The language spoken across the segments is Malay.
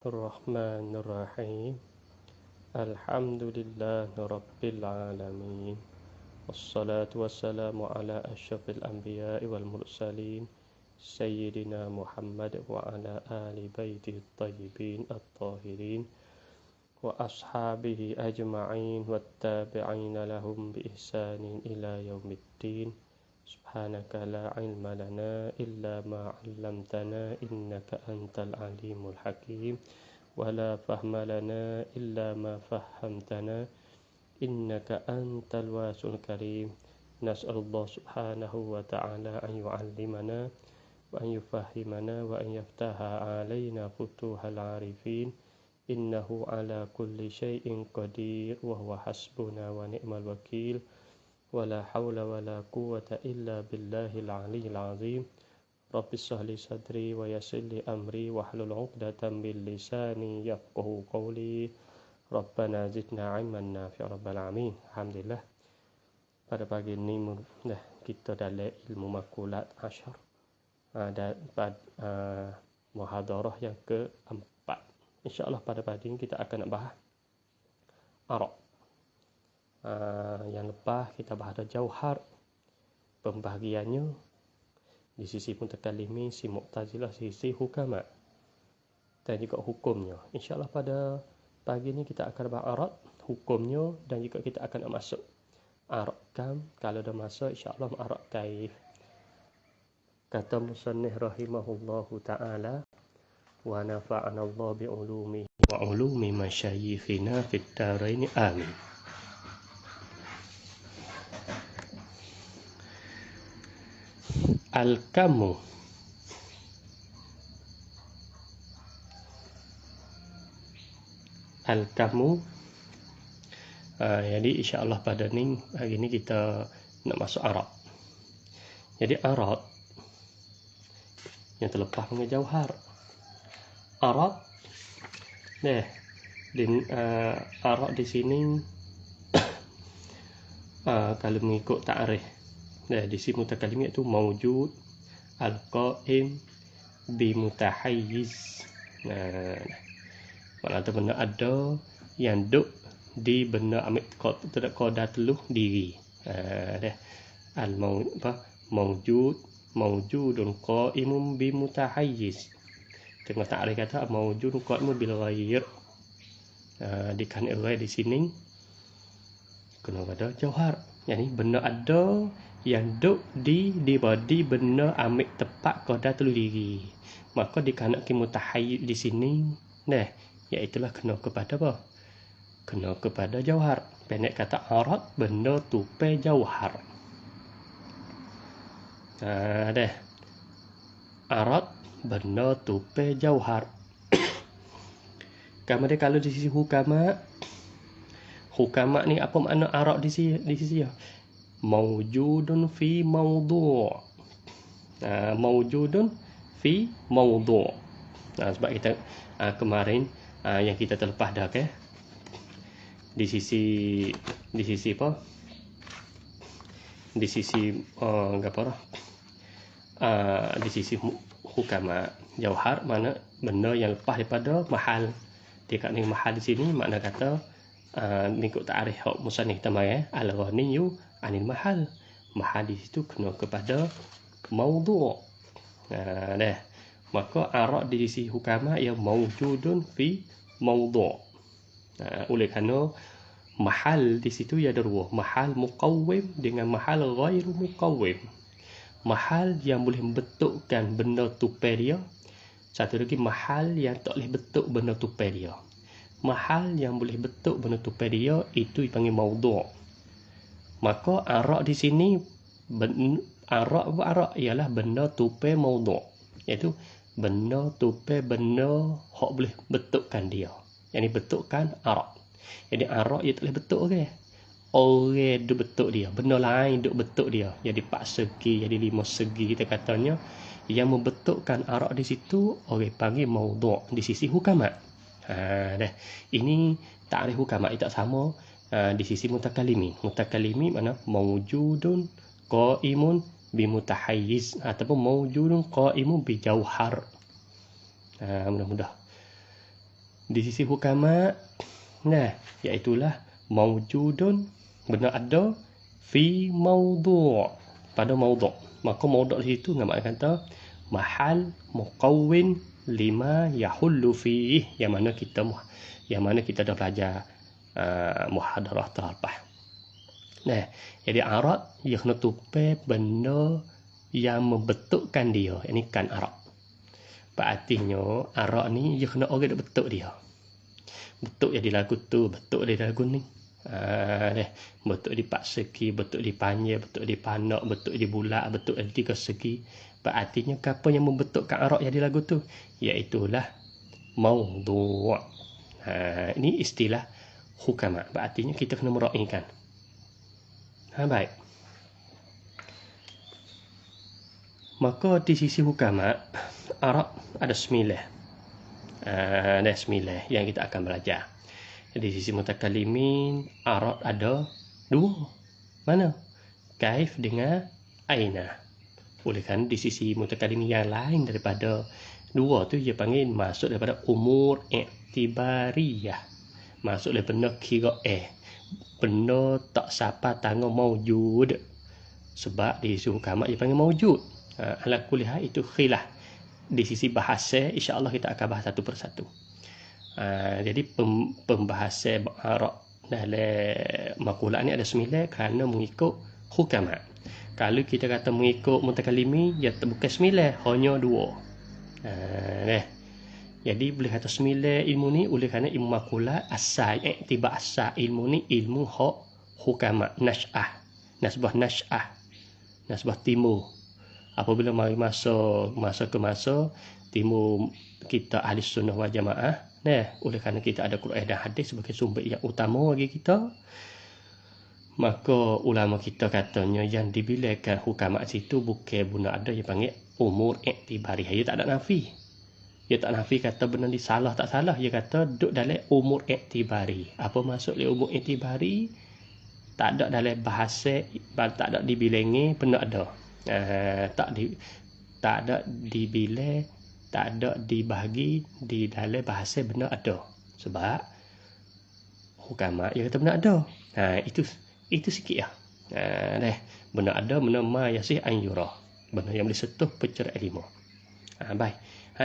Bismillahirrahmanirrahim. Alhamdulillahi rabbil alamin. Wassalatu wassalamu ala asyrafil anbiya'i wal mursalin Sayyidina Muhammad wa ala ali baitihi at-tayyibin at-tahirin wa ashabihi ajma'in wattabi'ina lahum bi ihsanin ila yaumiddin. Subhanaka la ilma lana illa ma 'allamtana innaka antal alimul hakim wa la fahma lana illa ma fahhamtana innaka antal wasul karim. Nas'alullah subhanahu wa ta'ala an yu'allimana wa an yufahhimana wa an yaftaha alaina futuhal arifin innahu ala kulli syai'in qadir wa huwa hasbuna wa ni'mal wakil. Wala haula wala quwwata illa billahil aliyyil azim. Rabbi shrah li sadri wa yassir li amri wahlul 'uqdatam min lisani yafqahu qawli. Rabbana zidna 'ilman nafi'a rabbal alamin. Alhamdulillah. Pada pagi ini kita dalam ilmu makulat asyar. Muhadarah yang keempat. InsyaAllah pada pagi ini kita akan bahas Arab. Yang lepas kita bahas jauhar, pembahagiannya di sisi mutakallimin, si mu'tazilah, sisi hukama dan juga hukumnya. InsyaAllah pada pagi ini kita akan bahas Arab, hukumnya dan juga kita akan masuk Arab kam. Kalau dah masuk insyaAllah Arab kaif. Kata musannif rahimahullahu ta'ala, wa nafa'ana Allah bi'ulumihi wa ulumi masyayikhina fid darain amin. Al-kamu jadi insyaAllah pada hari ini kita nak masuk Arab. Jadi Arab yang terlepas dengan jauhar. Arab Arab di sini kalau mengikut ta'rif di sini mutakallim itu mawjud al-qa'im bi mutahayyiz. Maknanya benda ada yang duk di benda ambil qadatul diri. Mawjudun qa'imun bi mutahayyiz. Tengah ta'rif kata mawjudun qa'imun bil ghair. Dikan di sini kena ada jauhar. Yani benda ada yang duk di benda ambil tepat qadatul diri. Maka dikanak mutahayyiz di sini iaitulah kena kepada apa? Kena kepada jauhar. Pendek kata Arab benda tupai jauhar. Arab benda tupai jauhar. Kemudian kalau di sisi hukama ni apa makna Arab di sisi ya? Mawjudun fi mawdu'. Mawjudun fi mawdu'. Sebab kita kemarin yang kita terlepas dah di sisi apa? Di sisi di sisi hukama jauhar mana benda yang lepas daripada mahal. Dekat ni mahal di sini makna kata mengikut ta'rif musannif tamai al-ghaniyyu anil mahal. Mahal di situ kena kepada mawdu'. Maka Arab di sisi hukama yang mawjudun fi mawdu'. Oleh kerana mahal di situ ada dua, mahal muqawwim dengan mahal ghairu muqawwim. Mahal yang boleh bentukkan benda tupai dia, satu lagi mahal yang tak boleh bentuk benda tupai dia. Mahal yang boleh bentuk benda tupai dia itu dipanggil mawdu'. Maka Arab di sini Arab ialah benda tupai mawdu', iaitu benda tupai benda hak boleh bentukkan dia. Yang ini bentukkan Arab. Jadi Arab ia tak boleh bentuk orang duk bentuk dia, benda lain duk bentuk dia. Jadi 4 segi, jadi 5 segi kita katanya. Yang membentukkan Arab di situ orang panggil mawdu' di sisi hukama. Ini ta'rif hukama itu tak sama di sisi mutakallimin. Mutakallimin mana mawjudun qa'imun bi mutahayyiz ataupun mawjudun qa'imun bi jauhar. Mudah-mudah di sisi hukama, nah, iaitulah mawjudun, benar ada, fi mawdu', pada mawdu'. Maka mawdu' di situ dengan makna kata mahal muqawwin lima yahullu fiih, yang mana kita dah belajar muhadarah terlepas. Nah, jadi arad ia kena tupai benda yang membentukkan dia. Ini kan arad. Berartinya arad ni ia kena orang dak bentuk dia. Bentuk jadi lagu tu, bentuk dia lagu ni. Bentuk di 4 segi, bentuk di panjang, bentuk di panak, bentuk di bulat, bentuk di 3 segi. Berartinya apa yang membentukkan arad jadi lagu tu? Iaitulah mawdu'. Ini istilah hukama. Berartinya kita kena meraihkan. Baik. Maka di sisi hukama, arad ada 9. Ada 9 yang kita akan belajar. Di sisi mutakallimin, arad ada 2. Mana? Kaif dengan aina. Oleh kerana di sisi mutakallimin yang lain daripada 2 tu, dia panggil masuk daripada umur iktibariyah. Masuk daripada kira benda tak siapa tanggung mawjud. Sebab di sisi hukama dia panggil mawjud. Ala kulli hal itu khilaf. Di sisi bahasa, insya-Allah kita akan bahas satu persatu. Jadi pembahasan arad dalam maqalah ni ada 9 kerana mengikut hukama. Kalau kita kata mengikut mutakallimi, ya bukan 9, hanya 2. Jadi boleh kata 9 ilmu ni oleh kerana ilmu maqalah asal, iktibar asal ilmu ni ilmu hukama, nasbah timur. Apabila mari masa ke masa timur kita ahli sunnah wal jamaah, oleh kerana kita ada Quran dan hadis sebagai sumber yang utama bagi kita, maka ulama kita katanya yang dibilangkan hukama situ bukan guna ada yang panggil umur iktibariyah. Dia tak ada nafi. Dia tak nafi kata benda ni salah tak salah. Dia kata duduk dalam umur iktibari. Apa maksud dia umur iktibari? Tak ada dalam bahasa, tak ada dibilangi, benda ada. Tak ada dibilang, tak ada dibahagi di dalam bahasa, benda ada. Sebab hukama dia kata benda ada. Itu sikit lah. Benda ada, benda ma yasih an yura. Benda yang boleh sentuh pencerahan ilmu. Baik.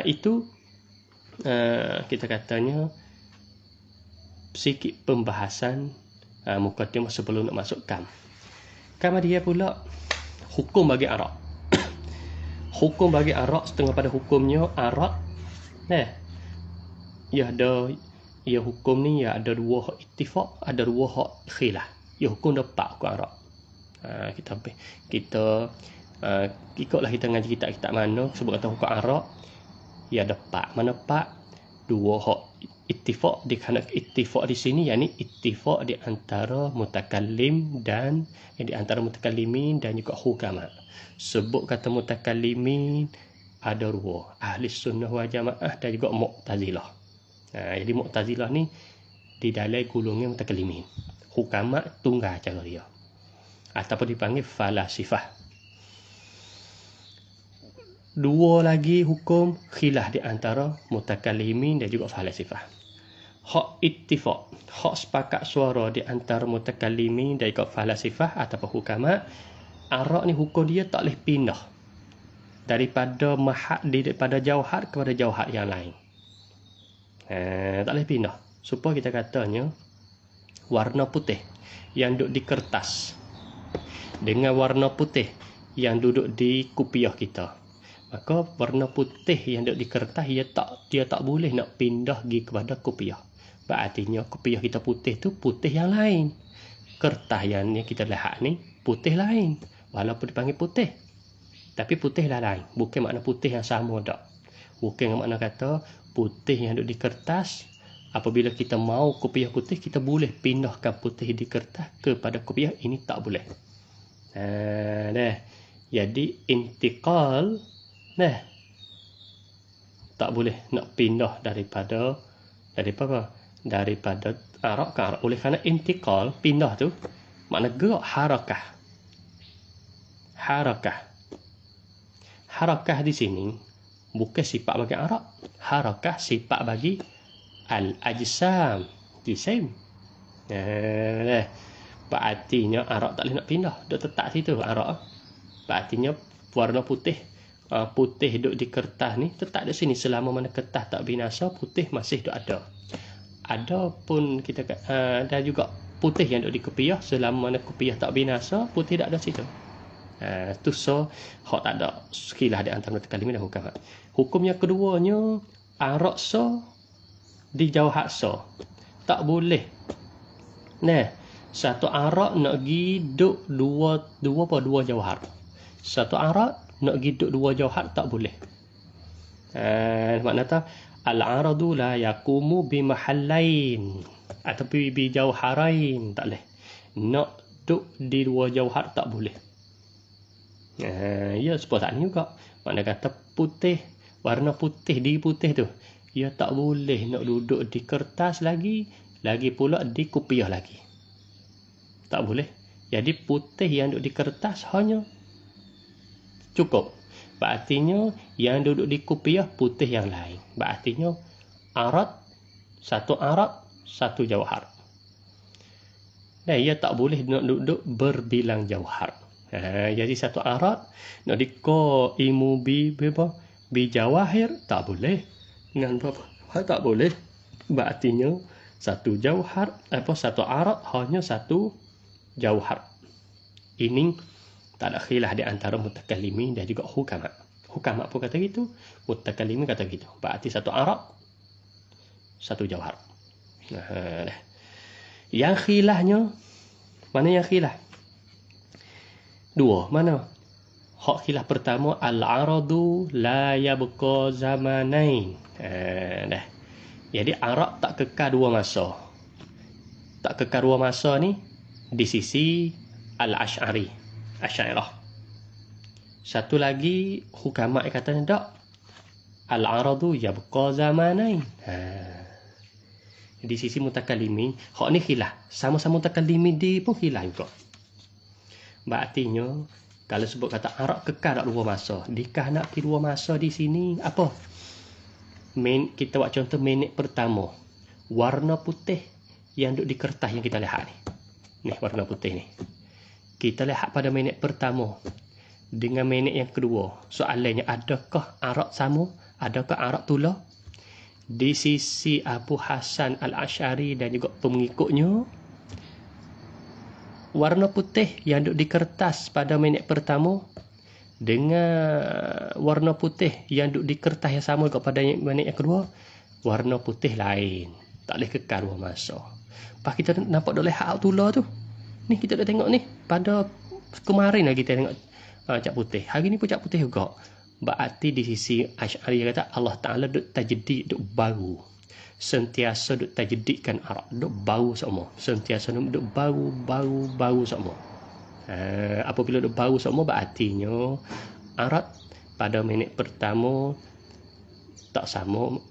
Itu kita katanya sikit pembahasan mukadimah sebelum nak masuk kam. Kam dia pula hukum bagi arad. Hukum bagi arad setengah pada hukumnya arad. Ya hukum ni ya ada 2 hak ittifaq, ada 2 hak khilaf. Ya hukum dah 4 hukum arad. Kita ikutlah kita ngaji kitab mana sebut kata hukum arad, ya ada 4. Mana 4? 2 hak ittifaq. Kerana ittifaq di sini yakni ittifaq di antara mutakallim dan di antara mutakallimin dan juga hukama. Sebut kata mutakallimin ada 2, ahli sunnah wal jamaah dan juga mu'tazilah. Jadi mu'tazilah ni di dalam golongan mutakallimin. Hukama tunggal cara dia, ataupun dipanggil falasifah. 2 lagi hukum khilaf di antara mutakallimin dan juga falasifah. Hak ittifaq, hak sepakat suara di antara mutakallimin dan juga falasifah ataupun hukama, arad ni hukum dia tak boleh pindah daripada jauhar kepada jauhar yang lain. Tak boleh pindah. Supaya kita katanya warna putih yang duduk di kertas dengan warna putih yang duduk di kopiah kita, maka warna putih yang duduk di kertas dia tak boleh nak pindah pergi kepada kopiah. Berartinya kopiah kita putih tu putih yang lain. Kertas yang kita lihat ni putih lain. Walaupun dipanggil putih, tapi putih lah lain. Bukan makna putih yang sama tak. Bukan makna kata putih yang duduk di kertas, apabila kita mau kopiah putih, kita boleh pindahkan putih di kertas kepada kopiah. Ini tak boleh. Jadi intiqal tak boleh nak pindah daripada arad ke arad. Oleh kerana intiqal, pindah tu makna gerak, harakah di sini bukan sifat bagi arad. Harakah sifat bagi al-ajsam. The same. Berartinya arak tak boleh nak pindah. Duk tetap situ arak. Berartinya warna putih. Putih duk di kertas ni tetap di sini. Selama mana kertas tak binasa, putih masih duk ada. Ada pun kita ada juga putih yang duk di kopiah. Selama mana kopiah tak binasa, putih tak ada situ. Tu so hak tak ada khilaf di antara mutakallimin dan hukam. Hukum yang keduanya, arak so di jawhar so. Tak boleh. Nah, satu arak nak pergi duk dua jawhar. Satu arak nak pergi duk dua jawhar tak boleh. Makna kata al-aradu la yaqumu bi mahallain ataupun bi jawharain, tak boleh. Nak duk di dua jawhar tak boleh. Ya seperti ni juga. Makna kata putih, warna putih di putih tu, ia tak boleh nak duduk di kertas lagi pula di kopiah lagi. Tak boleh. Jadi putih yang duduk di kertas hanya cukup. Berartinya yang duduk di kopiah putih yang lain. Berartinya satu arak, satu jawhar. Dan ia tak boleh nak duduk berbilang jawhar. Jadi satu arak nak diqaimu bi jawahir tak boleh. Dengan apa? Tak boleh. Berartinya satu jawhar, satu arak hanya satu jawhar. Ini tak ada khilaf di antara mutakallimin dan juga hukama. Hukama pun kata gitu, mutakallimin kata gitu. Berarti satu arak, satu jawhar. Yang khilafnya, mana yang khilaf? Dua, mana? Hak khilaf pertama, al-aradu la yabqa zamanain. Jadi arak tak kekal dua masa. Tak kekal dua masa ni di sisi Asy'ariyah. Satu lagi hukama katanya tak, al-aradu yabqa zamanain. Di sisi mutakallimin, hak ni khilaf. Sama-sama mutakallimin dia pun khilaf juga. Berartinya kalau sebut kata arak kekal tak dua masa, dikah nak pergi dua masa di sini apa? Kita buat contoh minit pertama. Warna putih yang duduk di kertas yang kita lihat ni. Ni warna putih ni. Kita lihat pada minit pertama dengan minit yang kedua. Soalannya, adakah arak sama? Adakah arak tular? Di sisi Abu Hasan Al-Asy'ari dan juga pengikutnya, warna putih yang duduk di kertas pada minit pertama dengan warna putih yang duduk di kertas yang sama pada minit yang kedua, warna putih lain. Tak boleh kekal dua masa. Lepas kita nampak dah lihat tular tu. Ni kita dah tengok ni. Pada kemarin lagi kita tengok cap putih. Hari ni pun cap putih juga. Berarti di sisi Asy'ari kata Allah Ta'ala duk tajdid, duk baru. Sentiasa duk tajdidkan arak. Duk baru semua. Sentiasa duk baru semua. Apabila duk baru semua, berartinya arak pada minit pertama tak sama.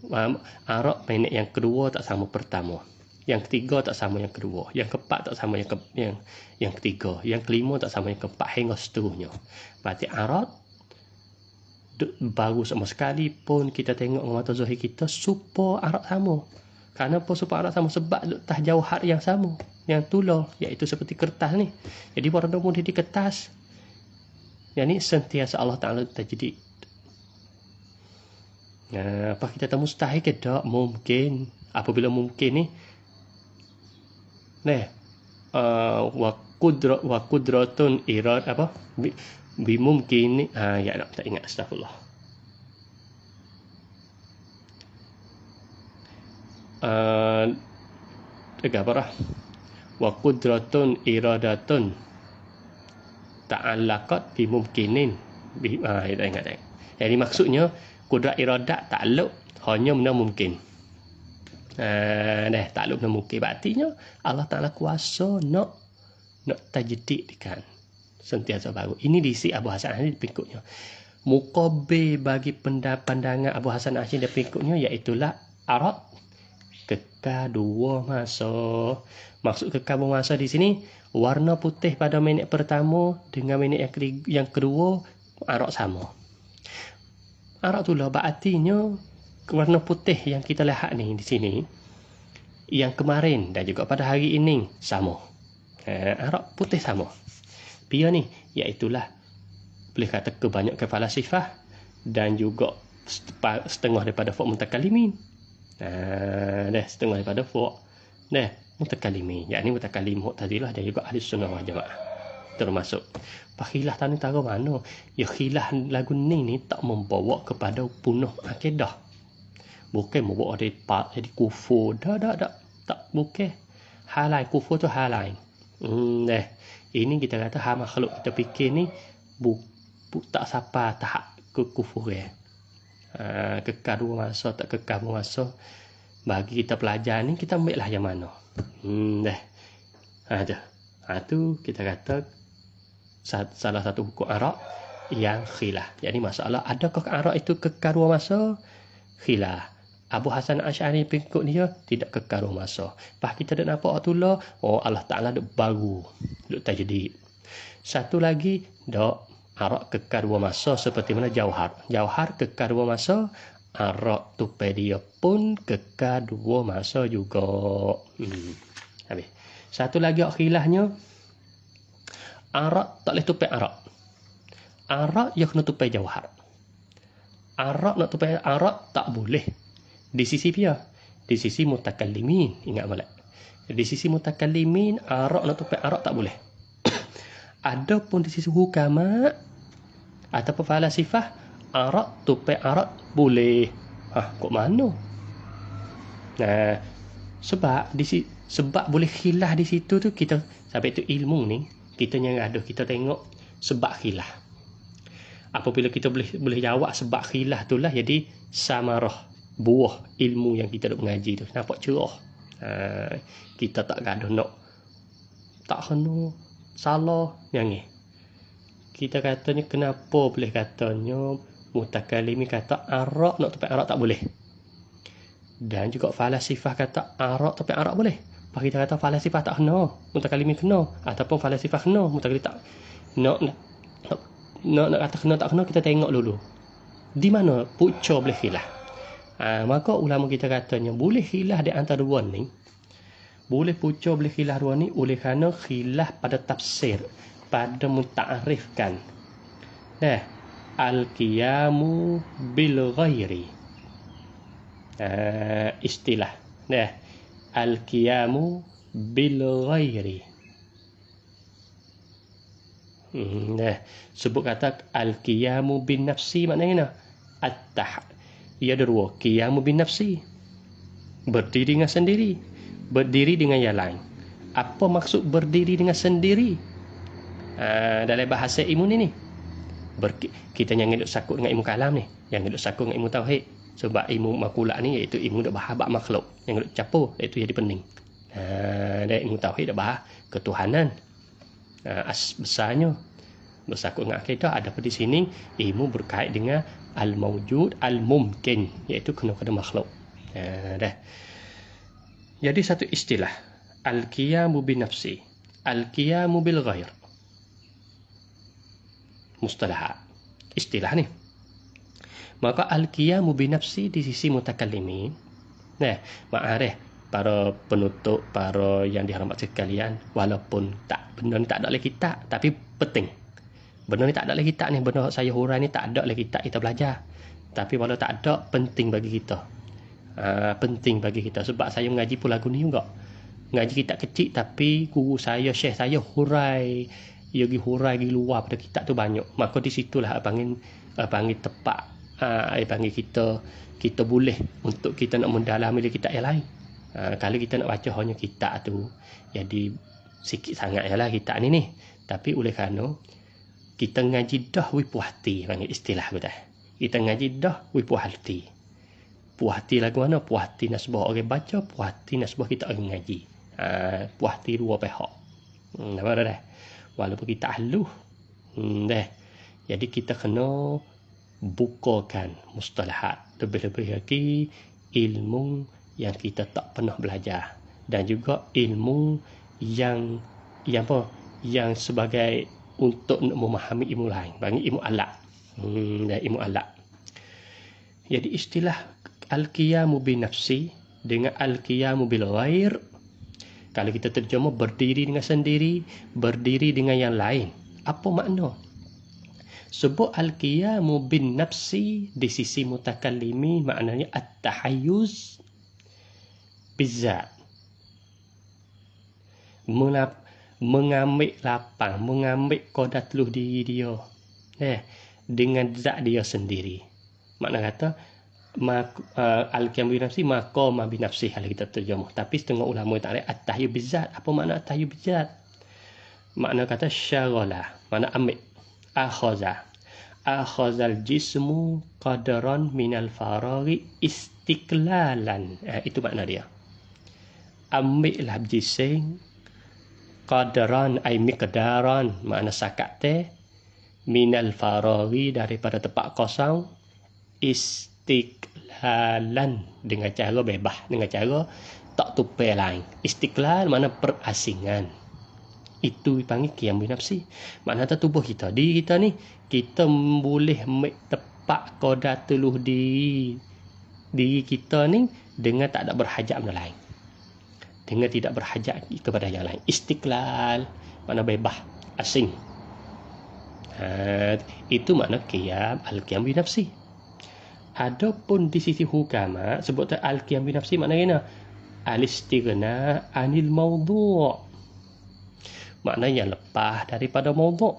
Arak minit yang kedua tak sama pertama. Yang ketiga tak sama yang kedua. Yang keempat tak sama yang ketiga. Yang kelima tak sama yang keempat, hingga seterusnya. Berarti arak baru sama. Sekalipun kita tengok dengan mata zahir kita, supaya arak sama. Kenapa supaya arak sama? Sebab letak jawhar yang sama, yang tular, iaitu seperti kertas ni. Jadi warna mudah di kertas. Yang ni sentiasa Allah Ta'ala tajdid. Apa kita tahu mustahil ke tak? Mungkin. Apabila mungkin ni, wa qudratun irad apa? Bimungkin ni. Ya tak ingat, astagfirullah. Apa? Wa qudratun iradatun ta'allaqat bimumkinin. Tak ingat. Jadi maksudnya kudrat iradat takluk hanya benda mungkin. Takluk benda mungkin. Berartinya Allah Ta'ala kuasa nak tajdidkan sentiasa baru. Ini diisi Abu Hasan Asy'ari pengikutnya. Muqabil bagi pandangan Abu Hasan Asy'ari dan pengikutnya, iaitulah arak kekal dua masa. Maksud kekal dua masa di sini, warna putih pada minit pertama dengan minit yang kedua arak sama. Arak tu lah berartinya warna putih yang kita lihat ni di sini, yang kemarin dan juga pada hari ini sama. Arak putih sama. Pia ni, iaitulah boleh kata kebanyakan falasifah dan juga setengah daripada fuk mutakalimin. Setengah daripada fuk mutakalimin. Yakni mutakalim Mu'tazilah dan juga ahli sunnah wal jamaah. Termasuk khilaf tani tara mana? Ya khilaf lagu ni tak membawa kepada punah akidah. Bukan membawa jadi kufur. Tak bukan. Hal lain, kufur tu hal lain. Ini kita kata hal makhluk kita fikir ni tak sampai tahap kekufuran. Kekal dua masa, tak kekal dua masa. Bagi kita pelajar ni, kita ambil lah yang mana. Tu kita kata salah satu hukum arak yang khilaf. Jadi masalah, adakah arak itu kekal dua masa? Khilaf. Abu Hasan Asy'ari pengikut dia tidak kekal dua masa. Pas kita dah nampak tu lah, Allah Ta'ala duk baru, duk tajdid. Satu lagi, arak kekal dua masa seperti mana jauhar. Jauhar kekal dua masa, arak tupai dia pun kekal dua masa juga. Habis. Satu lagi khilafnya, arak tak boleh tupai arak. Arak dia kena tupai jauhar. Arak nak tupai arak tak boleh. Di sisi dia, di sisi mutakallimin, ingat malak. Di sisi mutakallimin, arak nak tupai arak tak boleh. Adapun di sisi hukama ataupun falasifah, arak tupai arak boleh. Kok mana? Sebab boleh khilaf di situ tu, kita sampai tu ilmu ni kita yang ada, kita tengok sebab khilaf. Apabila kita boleh jawab sebab khilaf tu lah, jadi samarah buah ilmu yang kita duk mengaji tu nampak cerah. Kita tak gaduh nak tak kena salah yang ni. Kita katanya kenapa boleh katanya mutakalimi kata arak nak tupai arak tak boleh, dan juga falasifah kata arak tupai arak boleh. Pak kita kata falasifah tak kena, mutakalimi kena, ataupun falasifah kena, mutakalimi tak. Nak kata kena tak kena, kita tengok dulu di mana pucuk boleh khilaf. Maka ulama kita katanya boleh khilaf di antara dua ni, boleh pucuk boleh khilaf dua ni oleh kerana khilaf pada tafsir, pada menta'arifkan al-qiyamu bil ghairi. Istilah al-qiyamu bil ghairi. Sebut kata al-qiyamu bin nafsi maknanya ia ada dua. Qiyamu bin nafsi, berdiri dengan sendiri, berdiri dengan yang lain. Apa maksud berdiri dengan sendiri? Dalam bahasa ilmu ni kita yang duk sakut dengan ilmu kalam ni, yang duk sakut dengan ilmu tauhid. Sebab ilmu makulah ni iaitu ilmu duk bahas bab makhluk, yang duk campur iaitu jadi pening. Dan ilmu tauhid duk bahas ketuhanan besarnya, bersakut dengan akidah. Ada di sini ilmu berkait dengan al-mawjud al-mumkin, iaitu kena makhluk. Jadi satu istilah al-qiyamu bin nafsi, al-qiyamu bil ghair, mustalahat istilah ni. Maka al-qiyamu bin nafsi di sisi mutakallimin, ma'arif para penutup, para yang dihormati sekalian, walaupun benda ni tak ada dalam kitab, tapi penting. Benda ni tak ada dalam kitab ni, benda saya hurai ni tak ada dalam kitab kita belajar. Tapi walau tak ada, penting bagi kita. Penting bagi kita. Sebab saya mengaji pun lagu ni juga. Mengaji kitab kecil, tapi guru saya, syekh saya hurai. Ia pergi hurai pergi luar pada kitab tu banyak. Maka di situlah panggil tepat. Panggil kita boleh untuk kita nak mendalami kitab yang lain. Kalau kita nak baca hanya kitab tu, jadi sikit sangat je lah kitab ni. Tapi oleh kerana kita ngaji dah puas hati, panggil istilah kita. Kita ngaji dah puas hati. Puas hati lagu mana? Puas hati nasbah orang baca, puas hati nasbah kita orang ngaji. Puas hati dua pihak. Nampak dah? Walaupun kita ahlu. Jadi kita kena bukakan mustalahat. Lebih-lebih lagi ilmu yang kita tak pernah belajar. Dan juga ilmu yang sebagai untuk nak memahami ilmu lain, bagi ilmu alat. Dan ilmu alat. Jadi istilah al-qiyamu bin nafsi, dengan al-qiyamu bil ghair. Kalau kita terjemah berdiri dengan sendiri, berdiri dengan yang lain. Apa makna? Sebab al-qiyamu bin nafsi di sisi mutakallimi maknanya at-tahayyuz bizzat. Mengambil lapang, mengambil kodatluh diri dia. Dengan zat dia sendiri. Makna kata al-qiyam bi nafsi maqama bi nafsi kalau kita terjemah. Tapi setengah ulama takrif at-tahayyuz bizzat. Apa makna at-tahayyuz bizzat? Makna kata syaghala, makna ambil. Akhazal jismu qadaran minal faraghi istiklalan. Itu makna dia. Ambillah jisim qadaran ay miqdaran, makna sakat minal faraghi daripada tempat kosong, istiklalan dengan cara bebas, dengan cara tak tupai lain. Istiklal makna perasingan. Itu dipanggil qiyam bi nafsi. Makna tubuh kita, diri kita ni, kita boleh tepat qadatuluh diri kita ni dengan tak ada berhajat benda lain, dengan tidak berhajat kepada yang lain. Istiklal makna bebas, asing. Itu makna al-qiyam bi nafsi. Adapun di sisi hukama sebut al-qiyam bi nafsi maknanya al-istighna anil mawdu'. Maknanya lepas daripada mawdu'.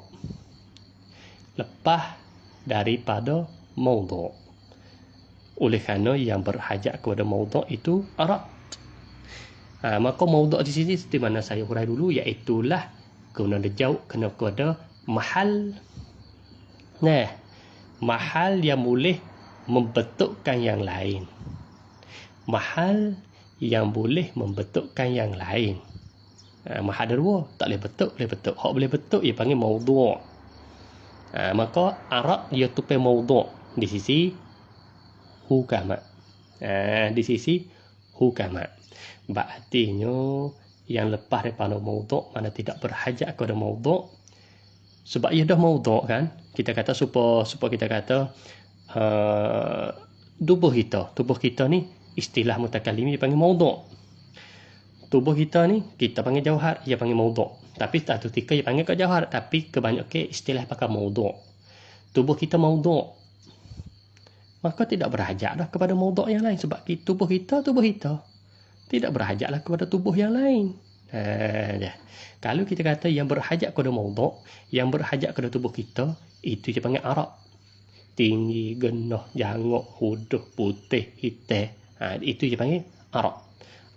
Lepas daripada mawdu'. Oleh kerana yang berhajat kepada mawdu' itu arad. Maka mawdu' di sini seperti mana saya hurai dulu, iaitulah kena jauh, kena kepada mahal. Mahal yang boleh membentukkan yang lain. Mahal yang boleh membentukkan yang lain. Mahal ada dua, tak boleh bentuk, boleh bentuk. Hak boleh bentuk ia panggil mawdu'. Maka arad ia tupai mawdu' di sisi hukama. Di sisi hukama. Berartinya yang lepas daripada mawdu' mana tidak berhajat kepada mawdu'. Sebab ia dah mawdu' kan. Kita kata supaya kita kata tubuh kita ni istilah mutakallimi dia panggil mawdu'. Tubuh kita ni kita panggil jauhar, dia panggil mawdu'. Tapi satu ketika dia panggil kat jauhar, tapi kebanyakan istilah pakai mawdu'. Tubuh kita mawdu'. Maka tidak berhajat dah kepada mawdu' yang lain sebab tubuh kita tidak berhajatlah kepada tubuh yang lain. Kalau kita kata yang berhajat kepada mawdu', yang berhajat kepada tubuh kita, itu dia panggil arad. Tinggi, genah, jangok, huduk, putih, hitam. Itu dia panggil arad.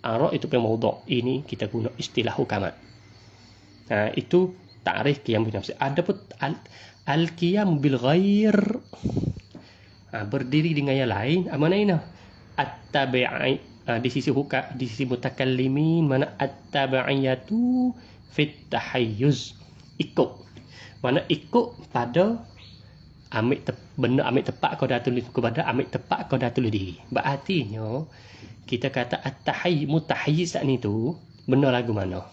Arad itu panggil mawdu'. Ini kita guna istilah hukama. Itu ta'rif qiyam bi nafsi. Adapun al-qiyam bil ghair, berdiri dengan yang lain, mana ini? At-tabi'i di sisi mutakallimin mana at-tabi'iyatu fit tahayyuz. Ikut. Mana ikut pada benda ambil tepat qadatul kepada ambil tepat qadatul diri. Berartinya kita kata mutahayyiz ni tu benda lagu mana?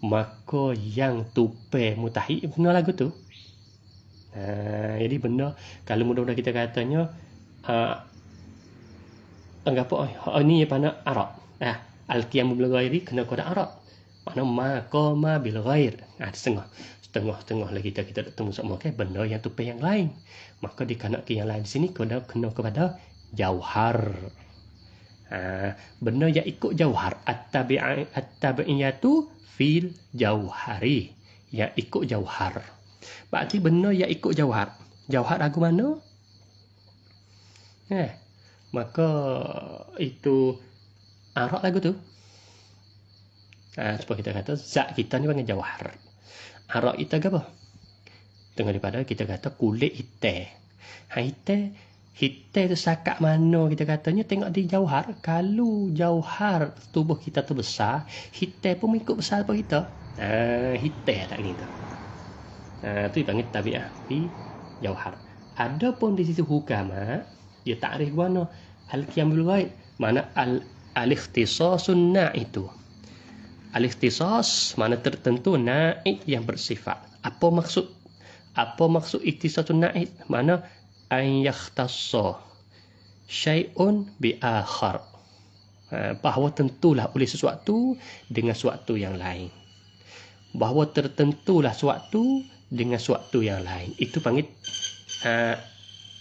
Maka yang tupai mutahayyiz benda lagu tu. Jadi benda kalau mudah-mudah kita katanya anggap ni pada arad. Al-qiyam bil ghairi kena kepada arad. Mana maqama bil ghair. Setengah lagi kita ketemu sama benda yang tupai yang lain. Maka dikanak yang lain di sini kena kepada jauhar. Benda yang ikut jauhar, at-tabi'iyatu fil jauhari, yang ikut jauhar. Berarti benda yang ikut jauhar lagu mana? Maka itu arad lagu tu. Sebab kita kata zat kita ni panggil jauhar. Arad kita apa? Tengah daripada kita kata kulit hitam. Hitam tu sakat mana kita katanya tengok di jauhar. Kalau jauhar tubuh kita tu besar, hitam pun ikut besar apa kita. Hitam tak ni tu. Tu dipanggil tabi'ah fi jauhar. Adapun di sisi hukama, dia takrif mana? Al-qiyam bil ghaib. Mana al-ikhtisasun na'itu. Al-ikhtisas mana tertentu, na'id yang bersifat. Apa maksud ikhtisasun na'id? Mana an yakhtassa syai'un bi akhar. Bahawa tentulah oleh sesuatu dengan sesuatu yang lain. Bahawa tertentulah sesuatu dengan sesuatu yang lain. Itu panggil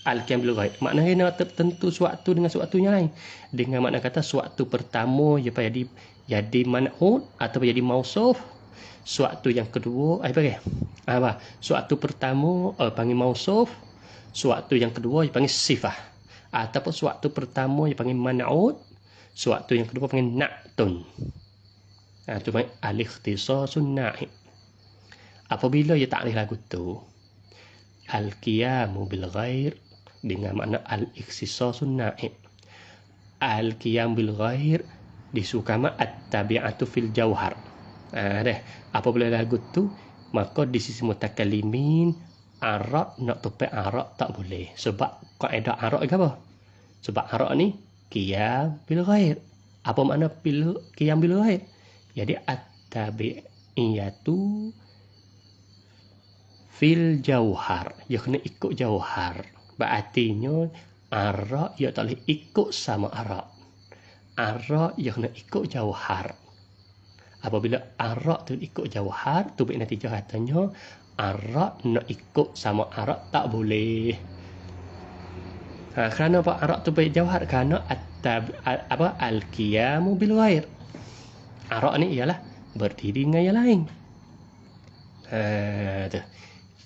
al-qiyam bil ghaib. Maknanya tertentu sesuatu dengan sesuatu yang lain. Dengan makna kata sesuatu pertama jadi man'ut atau jadi mausuf. Sesuatu yang kedua sesuatu pertama panggil mausuf. Sesuatu yang kedua panggil sifah. Ataupun sesuatu pertama panggil man'ut. Sesuatu yang kedua panggil na'tun. Itu panggil al-ikhtisasun na'id. Apabila ia takrif lagu tu, al-qiyamu bil ghair dengan makna al-ikhtisasun na'id. Al-qiyam bil ghair disukama at-tabi'atu fil jauhar. Apabila lagu tu, maka di sisi mutakallimin arak nak tupai arak tak boleh. Sebab kaedah arak ke apa? Sebab arak ni qiyam bil ghair. Apa makna qiyam bil ghair? Jadi at-tabi'iyatu fil jauhar. Dia kena ikut jauhar. Berartinya arak dia tak boleh ikut sama arak. Arak dia kena ikut jauhar. Apabila arak tu ikut jauhar, tu baik natijah katanya arak nak ikut sama arak tak boleh. Kerana apa arak tu baik jauhar? Kerana al-qiyamu bil ghair. Arak ni ialah berdiri dengan yang lain.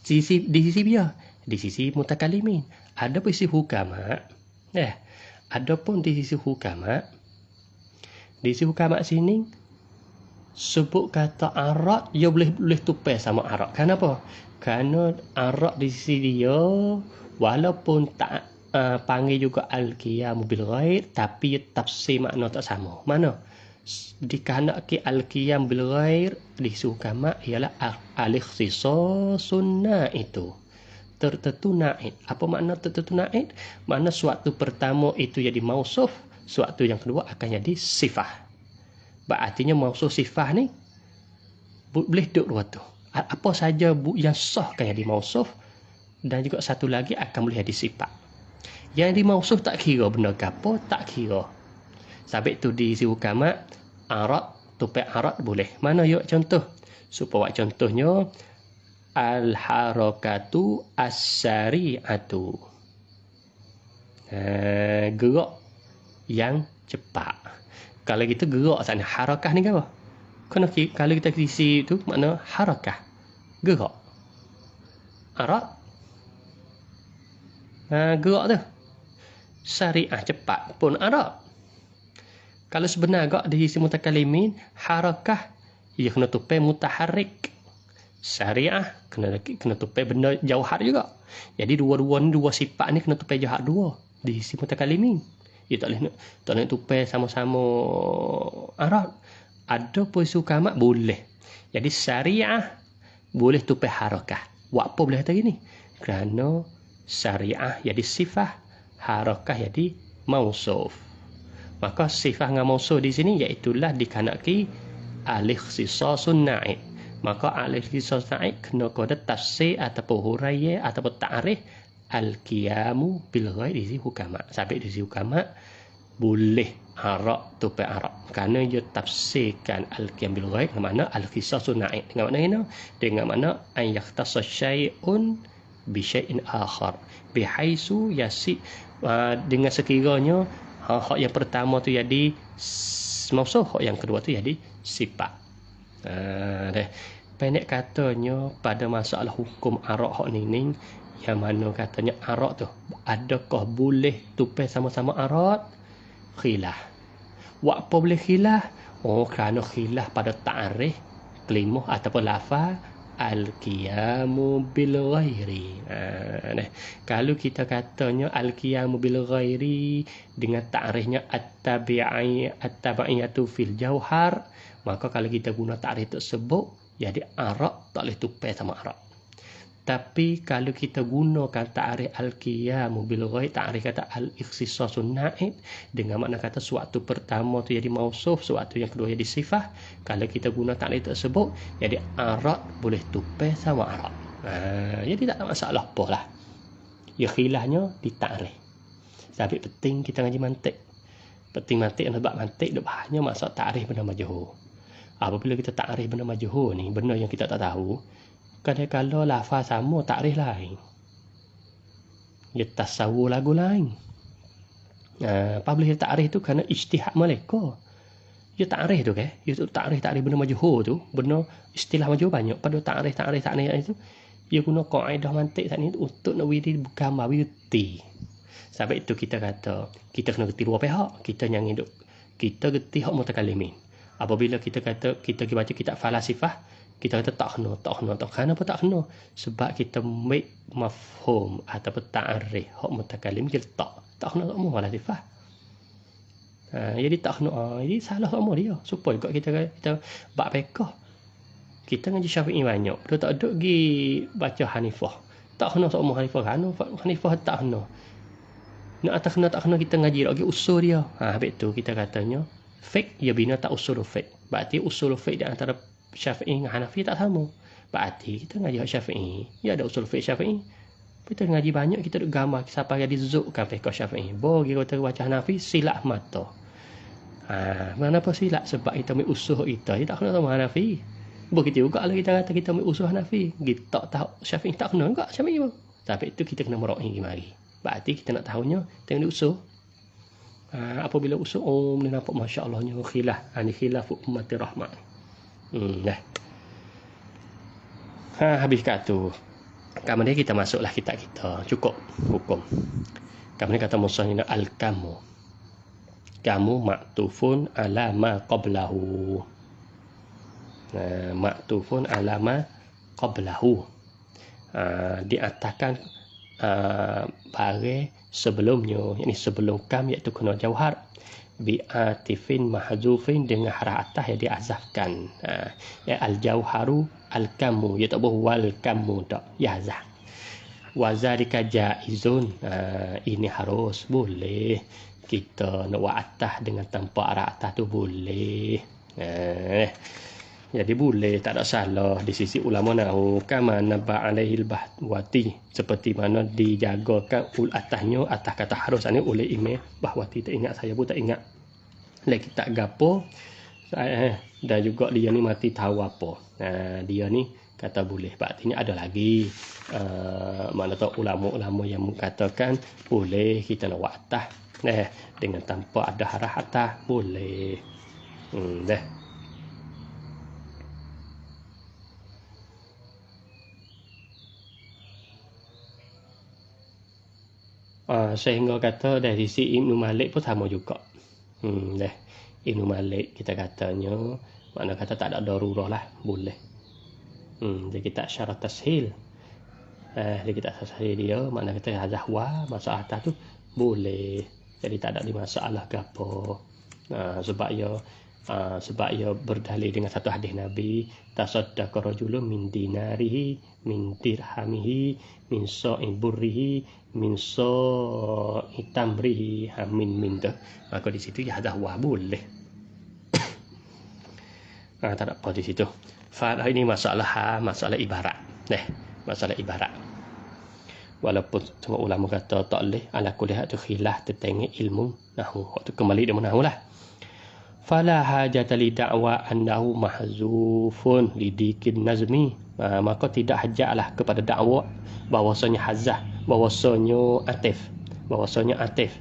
Di sisi dia, di sisi mutakallimin. Ada pun sisi hukama. Adapun di sisi hukama, sini sebut kata arak dia boleh tupai sama arak. Kenapa? Kerana arak di sisi dia walaupun tak panggil juga al-qiyam bil ghair, tapi tafsir makna tak sama. Mana? Dikahanaki al-qiyam bil ghair di sukama ialah al-ikhtisasun itu. Tertentu na'id. Apa makna tertentu na'id? Makna suatu pertama itu jadi mausuf, suatu yang kedua akan jadi sifah. Berartinya mausuf sifah ni boleh duduk dua tu. Apa saja yang sah akan jadi mausuf, dan juga satu lagi akan boleh jadi sifat. Yang di mausuf tak kira benda apa, tak kira. Sabit tu di si hukama arak, tupai arak boleh. Mana yuk contoh? Supaya contohnya al-harakatu as-sari'atu. Gerak yang cepat. Kalau kita gerak sana, harakah ni apa? Kalau kita isi tu makna harakah, gerak. Arak, gerak tu. Syariah cepat pun arak. Kalau sebenar agak di sisi mutakallimin, harakah ia kena tupai mutaharrik. Syariah kena tupai benda jauhar juga. Jadi dua sifat ni kena tupai jauhar dua di sisi mutakallimin. Ia tak boleh tupai sama-sama arak. Ada pun sukama boleh. Jadi syariah boleh tupai harakah. Buat apa boleh kata gini? Kerana syariah jadi sifah, harakah jadi mausuf. Maka sifah dengan mausuf di sini iaitulah dikanaki al-ikhtisasun na'id. Maka al-ikhtisasun na'id kena kode tafsir ataupun huraiya ataupun ta'rif al-qiyamu bil ghair di hukama. Sampai di hukama boleh arak tupai arak. Kerana dia tafsirkan al-qiyam bil ghair dengan makna al-ikhtisasun na'id. Dengan makna ini, dengan makna an yakhtassa syai'un bi syai'in akhar. Bihaisu yasi dengan sekiranya hak yang pertama tu jadi mausuf, hak yang kedua tu jadi sifat. Pendek katanya pada masalah hukum arak hak ni yang mana katanya arak tu adakah boleh tupai sama-sama arak? Khilaf. Apa boleh khilaf? Kerana khilaf pada ta'rif kalimah ataupun lafaz al-qiyamu bil ghairi. Kalau kita katanya al-qiyamu bil ghairi dengan ta'rifnya at-tabi'iyatu fil jauhar, maka kalau kita guna ta'rif tersebut jadi arak tak boleh tupai sama arak. Tapi kalau kita gunakan ta'rif al-qiyamu bil ghairi, ta'rif kata al-ikhtisasun na'id dengan makna kata suatu pertama tu jadi mausuf, suatu yang kedua jadi sifah. Kalau kita guna ta'rif tersebut jadi arak boleh tupai sama arak. Jadi tak ada masalah apa lah. Ya khilafnya di ta'rif. Tapi penting kita ngaji mantik. Penting mantik sebab mantik dak banyak maksud takrif benda majhul. Apabila kita takrif benda majhul ni, benda yang kita tak tahu, kadang-kadang lafaz sama takrif lain. Ya tasawur lagu lain. Apabila takrif tu kerana ijtihad mereka. Ya takrif tu kan, ya takrif benda majhul tu, benda istilah majhul banyak pada takrif itu. Dia guna kaedah mantik tadi untuk nak wiri bukan wirti. Sebab itu kita kata kita kena gerti dua pihak. Kita yang hidup, kita gerti hak mutakalimin. Apabila kita kata kita baca kitab falasifah, kita kata tak kena. Kenapa tak kena? Sebab kita make mafhum ataupun ta'arif hak mutakalim kita tak kena semua falasifah. Jadi tak kena. Jadi salah semua dia. Supaya kita bab fiqh. Kita ngaji Syafi'i banyak. Dia tak ada pergi baca Hanifah. Tak kena semua Hanifah. Hanifah tak kena. Nak tak kena kita ngaji lagi usul dia. Habis tu kita katanya fiqh ya bina tak usul fiqh. Berarti usul fiqh di antara Syafi'i dengan Hanafi tak sama. Berarti kita ngaji Syafi'i, ya ada usul fiqh Syafi'i. Kita ngaji banyak, kita duk gambar siapa yang dizukkan fiqh Syafi'i. Bo kita baca Hanafi silap mata. Kenapa silap? Sebab kita ambil usul kita, dia tak kena sama Hanafi. Bo kita juga lah kita kata kita ambil usul Hanafi. Kita tak tahu Syafi'i tak kena juga Syafi'i. Tapi itu kita kena mero'i mari. Berarti kita nak tahunya tengok usul. Apabila usul dia nampak masya-Allahnya khilaf, khilaf ummati rahmah. Dah. Habis kat tu. Kemudian kita masuklah kitab kita. Cukup hukum. Kemudian kata musannif al-kamu. Kamu maktufun ala ma qablahu. Maktufun ala ma qablahu. Diatakan barang sebelumnya, yakni sebelum kam iaitu kena jauhar bi atifin mahzufin dengan haraf atas yang diazafkan. Ya al-jauharu al-kamu, ya tak boleh wal kamu tak yazah. Wa zalika jaizun, ini harus boleh kita nak buat atas dengan tanpa haraf atas tu boleh. Jadi boleh, tak ada salah di sisi ulama nahu. Kama naba alaihil bahwati, seperti mana dijagakan atasnya, atas kata harus ini oleh Imam Bahwati. Tak ingat, saya pun tak ingat lagi tak gapo. Dan juga dia ni mati tahu apa. Dia ni kata boleh. Artinya ada lagi mana tahu ulama-ulama yang mengatakan boleh kita nak buat atas dengan tanpa ada haraf atas boleh. Dah. Sehingga kata dari sisi Ibnu Malik pun sama juga. Ibnu Malik kita katanya, mana kata tak ada darurah lah, boleh. Dia kita syarat tashil. Dia kita tashil dia, mana kata zahwa, masalah atas tu boleh. Jadi tak ada masalah ke apa. Sebab ia berdalil dengan satu hadis Nabi, tasaddaqa rajulun min dinarihi min dirhamihi min sa'i burrihi min sa'i tamrihi min dah. Maka di situ ya dahwa boleh. Tak ada apa di situ. Ini masalah ibarat. Masalah ibarat. Walaupun semua ulama kata tak boleh, ala kulli hal tu khilaf tentang ilmu nahwu. Waktu kembali dia nahwu lah. Fala hajata li da'wa annahu mahzufun lidikin nazmi. Maka tidak hajatlah kepada dakwa bahwasanya hazah, bahwasanya atif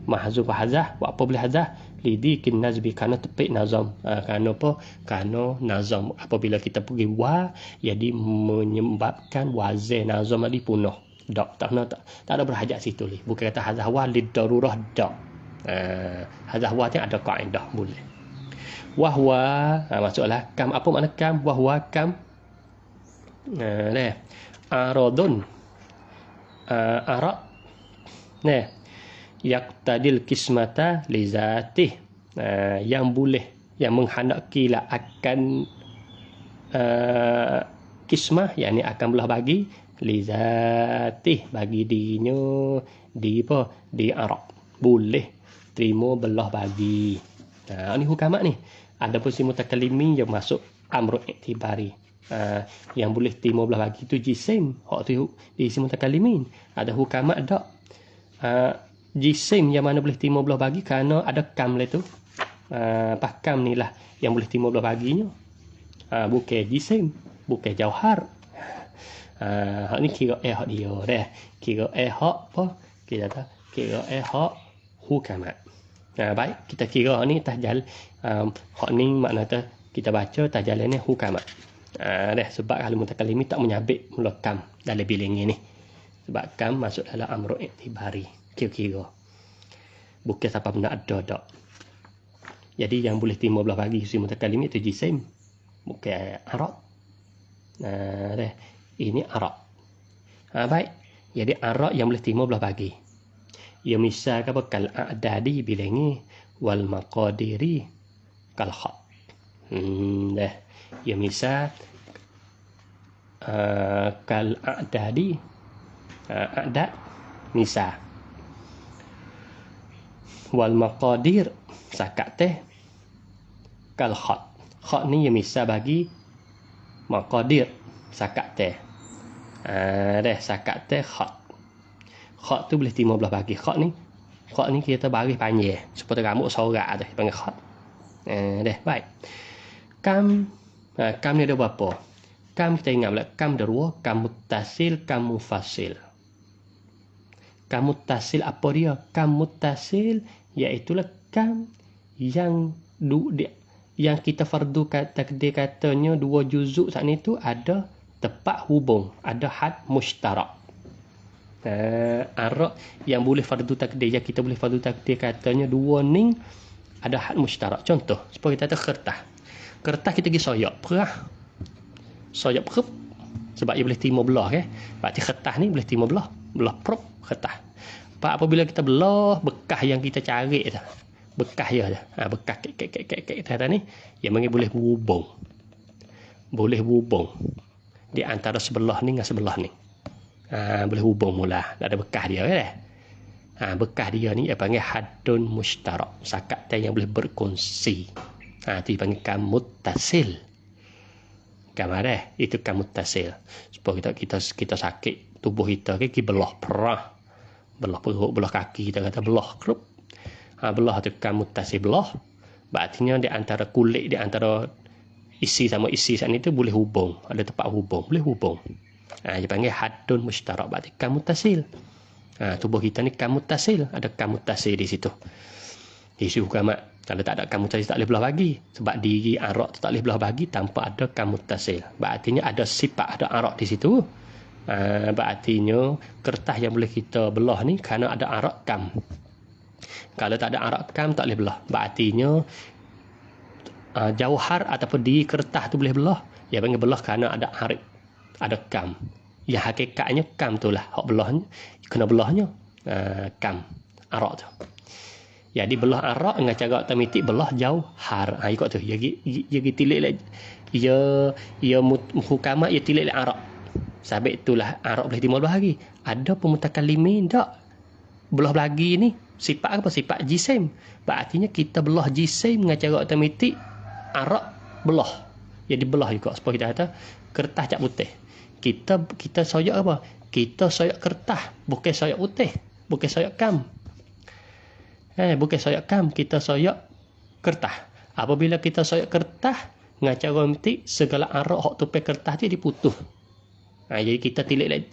mahzuf hazah. Apa boleh hazah lidikin nazmi, kerana tepik nazam. Kerana apa? Kerana nazam apabila kita pergi wa, jadi menyebabkan wazan nazam tadi punah. Tak ada berhajat situ ni. Bukan kata hazah wa lid darurah dak. Hazah wa ni ada kaedah boleh. Wahwa, masuklah kam. Apa makna kam? Wahwa kam aradun arak yaqtadil kismata li zatih, yang boleh, yang menghendakilah akan kismah, yakni akan belah bagi li zatih, bagi dirinya di arak, boleh terima belah bagi. Ini hukamat ni. Ada pun si mutakalimin yang masuk amru iktibari. Yang boleh terima belah bagi tu jisim. Hak tu di si mutakalimin. Ada hukamat tak? jisim yang mana boleh timur belah bagi kerana ada kam lah tu. Kam ni lah yang boleh timur belah baginya. Bukan jisim, bukan jauhar. Hak ni kira hak dia dah. Kira hak apa? Kita kata kira hak hukamat. Baik, kita kira ni tajal hak ni makna tu kita baca tajalan ni hukamat. Dah sebab kalau mutakallim tak menyabit mula kam dalam bilang ni. Sebab kam masuk dalam amru iktibari. Kira-kira. Bukan siapa benda ada tak. Jadi yang boleh timur belah bagi si mutakallim itu jisim. Bukan arab. Dah. Ini arab. Baik. Jadi arab yang boleh timur belah bagi. Ya misal apa kal a'dadi bilangi wal maqadiri kal khat. Dah. Ya misal kal a'dadi a'dad misal wal maqadir sakat teh kal khat. Khat ni ya misal bagi maqadir sakat teh. Dah sakat teh khat. Khat tu boleh timur belah bagi. Khat ni kita baris panjang seperti rambut sorak tu panggil khat. Dah baik. Kam ni ada berapa? Kam kita ingat pula kam ada dua, kam muttasil, kam mufasil. Kam muttasil apa dia? Kam muttasil iaitu kam yang kita fardu takdir katanya dua juzuk saat ni tu ada tepat hubung, ada had mushtarak. Arab yang boleh fardu takdir, yang kita boleh fardu takdir katanya dua ni ada had mushtarak. Contoh, supaya kita kata kertas. Kertas kita pergi soyak perah. Soyak perah sebab ia boleh timur belah Berarti kertas ni boleh timur belah. Belah prop kertas. Apabila kita belah bekas yang kita cari tu. Bekas je tu. Bekas kek ni yang boleh berhubung. Boleh berhubung di antara sebelah ni dengan sebelah ni. Boleh hubung mula. Ada bekas dia bekas dia ni dia panggil hadun mushtarak. Sakat yang boleh berkongsi. Itu dipanggil kam muttasil. Kam ada itu kam muttasil. Supaya kita sakit tubuh kita kita belah perah. Belah perut, belah kaki, kita kata belah kerup. Belah tu kam muttasil belah. Berartinya di antara kulit, di antara isi sama isi saat itu boleh hubung. Ada tempat hubung, boleh hubung. Dia panggil hadun mushtarak. Berarti kam muttasil. Tubuh kita ni kam muttasil. Ada kam muttasil di situ. Di situ hukamat. Kalau tak ada kam muttasil tak boleh belah bagi. Sebab diri arak tu tak boleh belah bagi tanpa ada kam muttasil. Berartinya ada sifat, ada arak di situ. Berartinya kertas yang boleh kita belah ni kerana ada arak kam. Kalau tak ada arak kam tak boleh belah. Berartinya jauhar ataupun di kertas tu boleh belah. Dia panggil belah kerana ada arik, ada kam. Yang hakikatnya kam tu lah. Hak belahnya, kena belahnya kam, arak tu. Jadi belah arak dengan cara otomatik belah jauhar. Ikut tu. Dia tilik lah. Ia hukamat, ia tilik lah arak. Sebab itulah arak boleh timur belah lagi. Ada pemutakallimin tak? Belah lagi ni sifat apa? Sifat jisim. Berartinya kita belah jisim dengan cara otomatik arak belah. Jadi belah juga. Supaya kita kata kertas cap putih. Kita soyak apa? Kita soyak kertas. Bukan soyak putih. Bukan soyak kam. Bukan soyak kam. Kita soyak kertas. Apabila kita soyak kertas dengan cara otomatik segala arak hak tupai kertas dia diputus. Jadi kita tilik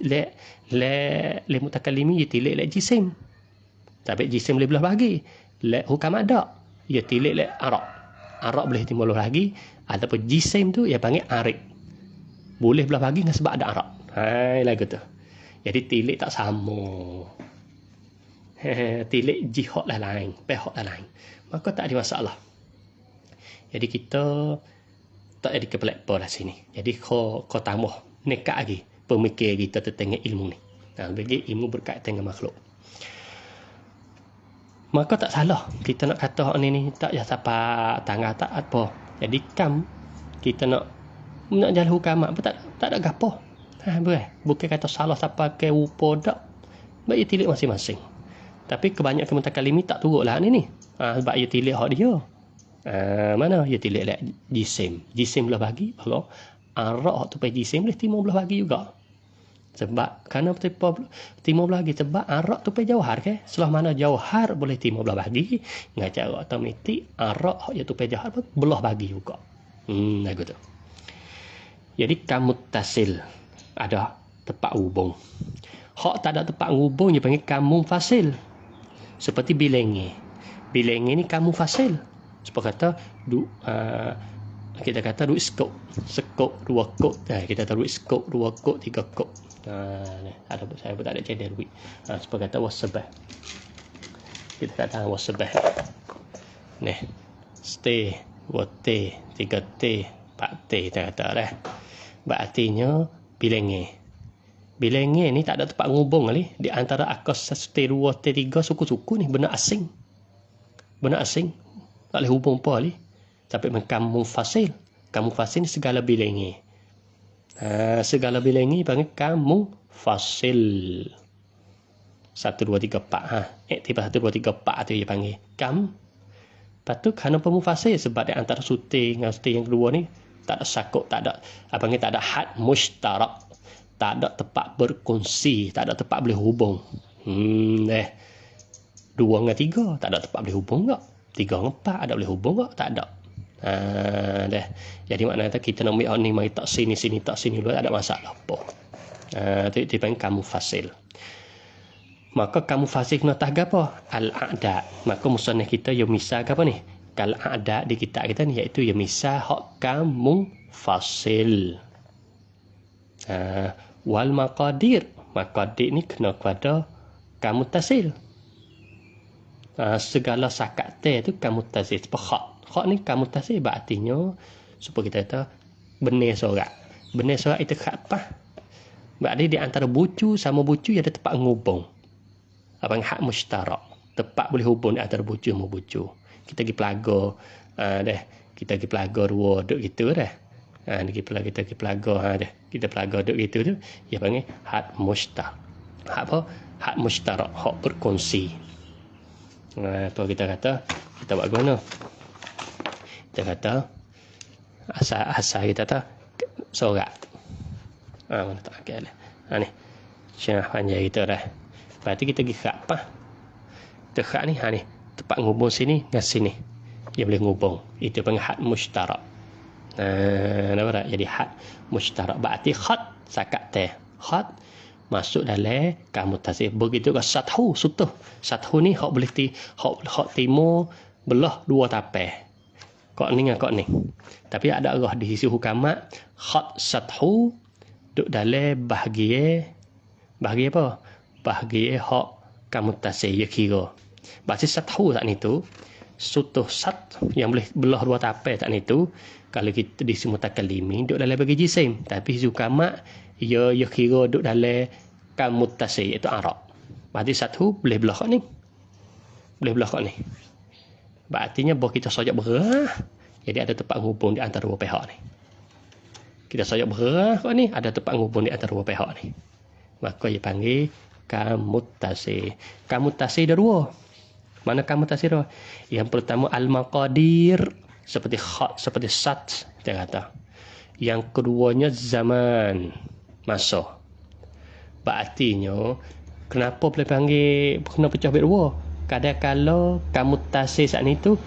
le mutakallimi dia tilik le jisim. Tapi jisim boleh belah bagi. Le hukam ada. Dia tilik le arak. Arak boleh timbul lagi ataupun jisim tu dia panggil arik. Boleh belah bagi dengan sebab ada arak. Lagu tu. Jadi tilik tak sama. Tilik jihad lah lain, pihak lah lain. Maka tak ada masalah. Jadi kita tak ada kepelak apa lah sini. Jadi kau tambah nekat lagi pemikir kita tentang ilmu ni. Bagi ilmu berkaitan dengan makhluk. Maka tak salah kita nak kata ni tak ya siapa tangga tak apa. Jadi kam kita nak jalan hukamat pun tak ada gapo. Bukan kata salah siapa ke rupa tak. Baik tilik masing-masing. Tapi kebanyakan mutakallimin tak turutlah ni. Sebab ia tilik hak dia. Mana ia tilik lah jisim. Jisim belah bagi kalau arak tu pai jisim boleh timur belah bagi juga. Sebab kerana timur belah bagi sebab arak tu pe jauhar ke. Selah mana jauhar boleh timur belah bagi, dengan cara otomatik arak hak tu pe jauhar pun belah bagi juga. Lagu tu. Jadi kamuttasil ada tempat hubung. Hak tak ada tempat hubung dia panggil kamu fasil. Seperti bilenge. Bilenge ni kamu fasil. Sebab kata kita kata duit skop 2 kop. Kita tahu duit skop 2 kop 3 kop. Ada saya pun tak ada cedera duit. Sebab kata wasabah. Kita kata wasabah. Nih. Stay, 2T, 3T, 4T kita kata lah. Berartinya bilenge. Bilenge ni tak ada tempat ngubung kali di antara akos T2, T3 suku-suku ni benda asing. Benda asing. Tak boleh hubung apa kali. Sampai kamu fasil. Kamu fasil ni segala bilenge. Segala bilenge panggil kamu fasil. 1, 2, 3, 4. Tiba 1, 2, 3, 4 tu dia panggil kam. Lepas tu kerana pemufasil sebab di antara suti dengan suti yang kedua ni tak ada sakut, tak ada panggil tak ada had mushtarak. Tak ada tempat berkongsi, tak ada tempat boleh hubung. 2 dengan 3 tak ada tempat boleh hubung tak? 3 dengan 4 ada boleh hubung tak? Tak ada. Jadi maknanya kita nak ambil ni mari tak sini tak sini dulu tak ada masalah apa. Tu dipanggil kamu fasil. Maka kamu fasil kena tah apa? Al-a'da. Maka musannaf kita yang misal apa ni? Kal a'da di kitab kita ni iaitu yang misal hak kamu fasil. Wal maqadir. Maqadir ni kena kepada kamu tasil. Segala sakat tu kamu tasil. Sebab hak ni kamu tasil berartinya supaya kita kata benih sorak. Benih sorak itu hak apa? Berarti di antara bucu sama bucu ada tempat ngubung. Apa hak mushtarak. Tempat boleh hubung di antara bucu sama bucu. Kita pergi pelaga kita pergi pelaga dua duk gitu dah. Kita pergi pelaga kita pelaga duk gitu tu dia panggil hak mushtarak. Hak apa? Hak mushtarak, hak berkongsi. Apa kita kata kita buat guna? Kita kata asal kita kata sorak. Mana tak okey lah. Ni. Syarah panjang kita dah. Berarti kita pergi hak apa? Hak ni ni tempat ngubung sini dengan sini. Dia boleh ngubung. Itu panggil hak mushtarak. Nampak tak? Jadi hak mushtarak. Berarti khat sakat teh. Khat masuk dalam kamu tasih. Begitu ke sathu sutuh. Sathu ni hak boleh hak timur belah 2 tapai. Kok ni dengan kok ni. Tapi ada arah di sisi hukamat khat sathu duk dalam bahagian apa? Bahagian hak kamu tasih ya kira. Berarti sathu tak ni tu sutuh sat yang boleh belah 2 tapai tak ni tu. Kalau kita di semua takalimi duk dalam bagi jisim, tapi hukamat ya kira duk dalam kamu tasih itu arab. Berarti satu boleh belah kat ni. Boleh belah kat ni. Berartinya bahawa kita sojak berah. Jadi ada tempat hubung di antara dua pihak ni. Kita sojak berah kat ni, ada tempat hubung di antara dua pihak ni. Maka dia panggil kamutasi. Kamutasi ada 2. Mana kamutasi dua? Yang pertama al-maqadir, seperti khat, seperti sat kita kata. Yang keduanya zaman, masa. Berartinya kenapa boleh panggil kena pecah bit 2? Kadang-kala kamutasi saat ni tu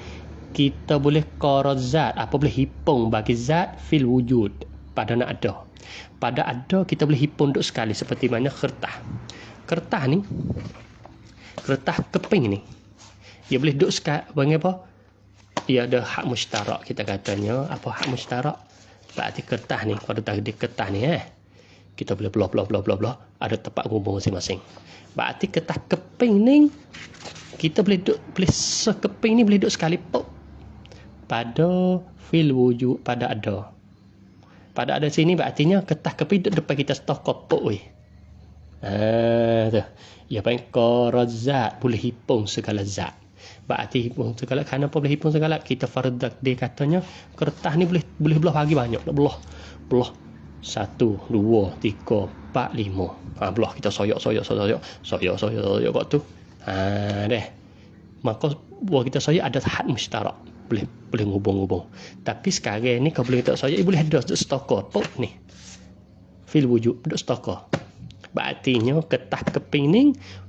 kita boleh qarad zat, apa boleh hipung bagi zat fil wujud pada nak ada. Pada ada kita boleh hipung duk sekali seperti mana kertas. Kertas ni, kertas keping ni, dia boleh duk sekali. Bagi apa? Dia ada hak mushtarak kita katanya. Apa hak mushtarak? Berarti kertas ni, kalau tak di kertas ni kita boleh belah, ada tempat hubung masing-masing. Berarti kertas keping ni kita boleh sekeping ni boleh duk sekali pop pada fil wujud, pada ada. Pada ada sini berartinya kertas keping duk depan kita stok kopok weh. Tu. Ya panggil qarad zat, boleh hipung segala zat. Berarti hipung segala, kenapa boleh hipung segala? Kita fardak dia katanya kertas ni boleh belah bagi banyak, belah 1, 2, 3, 4, 5. Belah kita soyok kat tu. Deh. Maka buat kita soyok ada had mushtarak. Boleh ngubung-ngubung. Tapi sekarang ni kalau boleh kita soyok boleh ada stokor pop ni. Fil wujud duk stokor. Berartinya ketah keping ni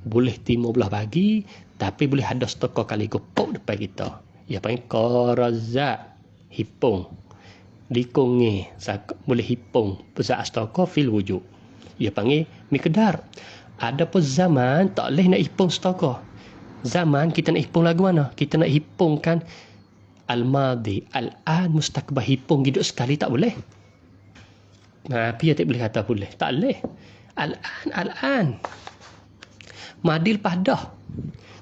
boleh timur belah bagi, tapi boleh ada stokor kali gopok depan kita. Ia panggil qarazat, hipung. Dikongi, boleh hipung besar stokor fil wujud. Ia panggil miqdar. Ada pun zaman tak boleh nak hipung stokor. Zaman kita nak hipung lagu mana? Kita nak hipungkan al-madi, al-an, mustaqbal, hipung hidup sekali tak boleh. Tapi tak boleh kata boleh. Tak boleh. Al-an. Madi lepas dah.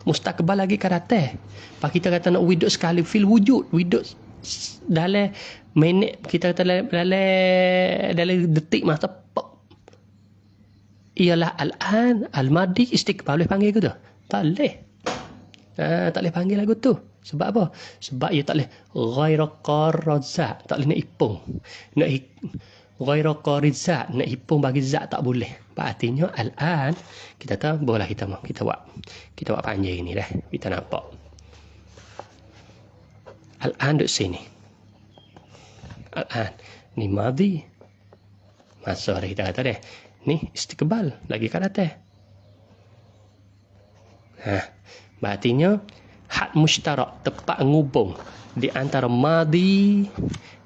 Mustaqbal lagi karate. Pak kita kata nak hidup sekali fil wujud, hidup dalam minit, kita kata dalam detik masa pop. Ialah al-an, al-madi, istiqbal boleh panggil ke tu? Tak boleh. Tak boleh panggil lagu tu. Sebab apa? Sebab ia tak boleh ghaira qarazat, tak boleh nak hipung. Nak ghaira qarizat, nak hipung bagi zat tak boleh. Artinya al-an kita tahu boleh kita buat panjang ni dah. Kita nampak. Al-an duduk sini. Al-an ni madi. Masa dah kita kata dah. Ni istiqbal lagi karate. Artinya had mushtarak, tepat ngubung di antara madi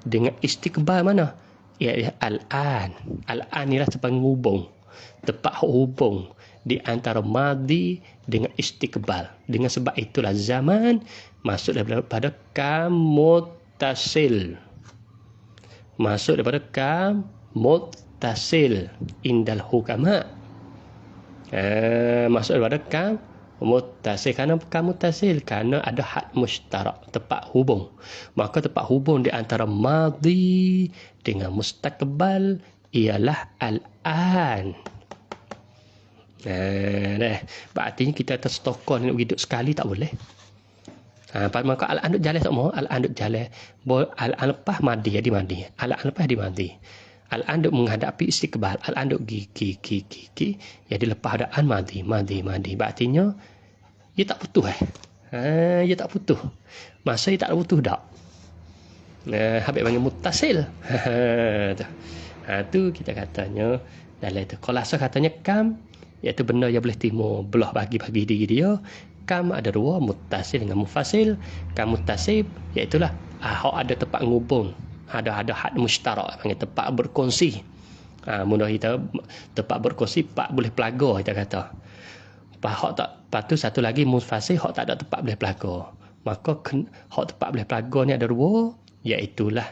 dengan istiqbal mana? Iaitu al-an. Al-an ni lah tepat ngubung, tepat hubung di antara madi dengan istiqbal. Dengan sebab itulah zaman masuk daripada kam muttasil. Masuk daripada kam muttasil indal hukama. Masuk daripada kam muttasil. Kerana kam muttasil, kerana ada had mushtarak, tepat hubung. Maka tepat hubung di antara madi dengan mustaqbal ialah al-an. Berarti kita atas stokor nak hidup sekali tak boleh. Maka al-an duk jalan semua, al-an duk jalan. Al-an lepas madi jadi madi. Al-an lepas di madi. Al-an duk menghadapi istiqbal, al-an duk gigi. Jadi lepas ada an madi. Berartinya ia tak putus ia tak putus. Masa ia tak putus dak. Habis panggil muttasil. Tu kita katanya dalam tu. Kalau asal katanya kam, iaitu benda yang boleh timur belah bagi diri dia. Kam ada dua, muttasil dengan mufasil. Kam muttasil iaitulah hak ada tempat ngubung, ada had mushtarak, panggil tempat berkongsi. Mudah kita tempat berkongsi, pak boleh pelaga kita kata. Hak tak patu satu lagi mufasil, hak tak ada tempat boleh pelaga. Maka hak tempat boleh pelaga ni ada dua, iaitulah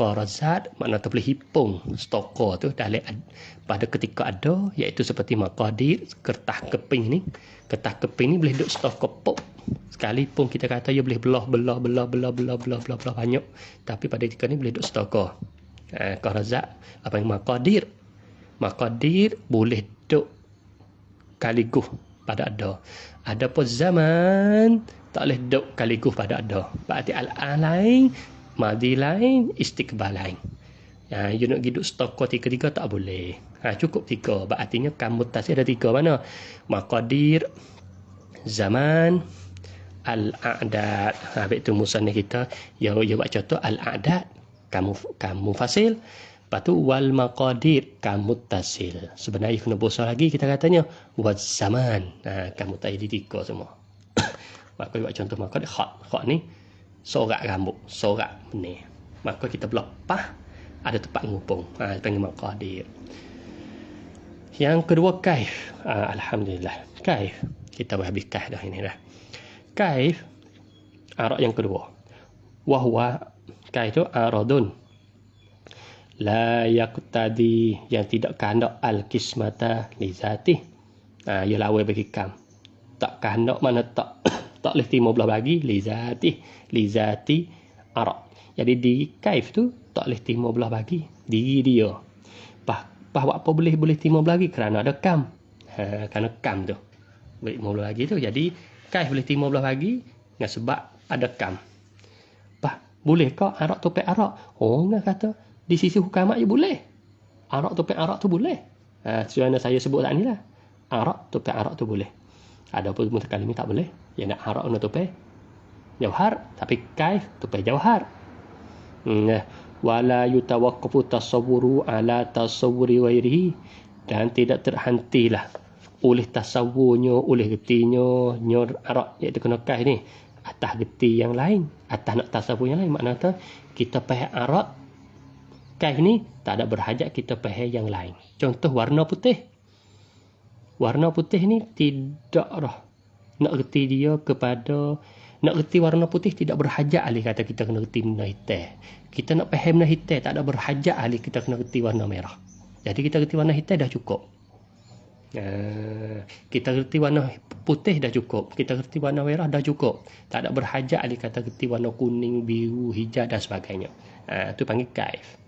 qarazat, makna tu boleh hipung stokor tu dalam pada ketika ada, iaitu seperti maqadir, kertas keping ni. Kertas keping ni boleh duduk stokor pop. Sekalipun kita kata ia boleh belah banyak, tapi pada ketika ni boleh duduk stokor. Qarazat apa yang maqadir. Maqadir boleh duduk kaliguh pada ada. Adapun zaman tak boleh duduk kaliguh pada ada. Berarti al-an lain, madi lain, istiqbal lain. You nak hidup stokor tiga-tiga tak boleh. Cukup tiga. Berartinya kam muttasil ada tiga mana? Maqadir, zaman, al-a'dad. Habis tu musannif kita dia buat contoh al-a'dad, kam mufasil. Lepas tu wal maqadir, kam muttasil. Sebenarnya kena bosan lagi kita katanya wal zaman. Kam muttasil tiga semua. Maka buat contoh maqadir, khat ni sorak rambut, sorak ni. Maka kita lepas ada tempat ngupung. Panggil maqadir. Yang kedua kaif. Alhamdulillah. Kaif. Kita habis kaif dah ini dah. Kaif arad yang kedua. Wahwa kaif tu aradun la yaqtadi, yang tidak kehendak al-qismata li zati. Ia lawan bagi kam. Tak kehendak mana tak tak boleh timur belah bagi li zati arad. Jadi di kaif tu tak boleh timur belah bagi diri dia. Apa boleh timur belah bagi? Kerana ada kam. Kerana kam tu boleh timur belah bagi tu. Jadi kaif boleh timur belah bagi dengan sebab ada kam. Boleh kau arak topek arak? Orang kata di sisi hukamat je boleh. Arak topek arak tu boleh. Sebenarnya saya sebut tak ni lah. Arak topek arak tu boleh. Ada pun mutakalimi tak boleh. Yang nak arak nak topek jauhar, tapi kaif topek jauhar. Wala yutawaqqafu tasawwuru ala tasawwuri ghairihi. dan tidak terhentilah oleh tasawurnya, oleh getinya, nyor arak iaitu kena kaif ni atas geti yang lain, atas nak tasawur yang lain. Makna kata kita faham arak kaif ni tak ada berhajat kita faham yang lain. Contoh warna putih. Warna putih ni tidak dah nak reti dia kepada nak reti warna putih tidak berhajat ahli kata kita kena reti warna hitam. Kita nak faham warna hitam tak ada berhajat ahli kita kena reti warna merah. Jadi kita reti warna hitam dah cukup. Kita reti warna putih dah cukup. Kita reti warna merah dah cukup. Tak ada berhajat ahli kata reti warna kuning, biru, hijau dan sebagainya. Itu panggil kaif.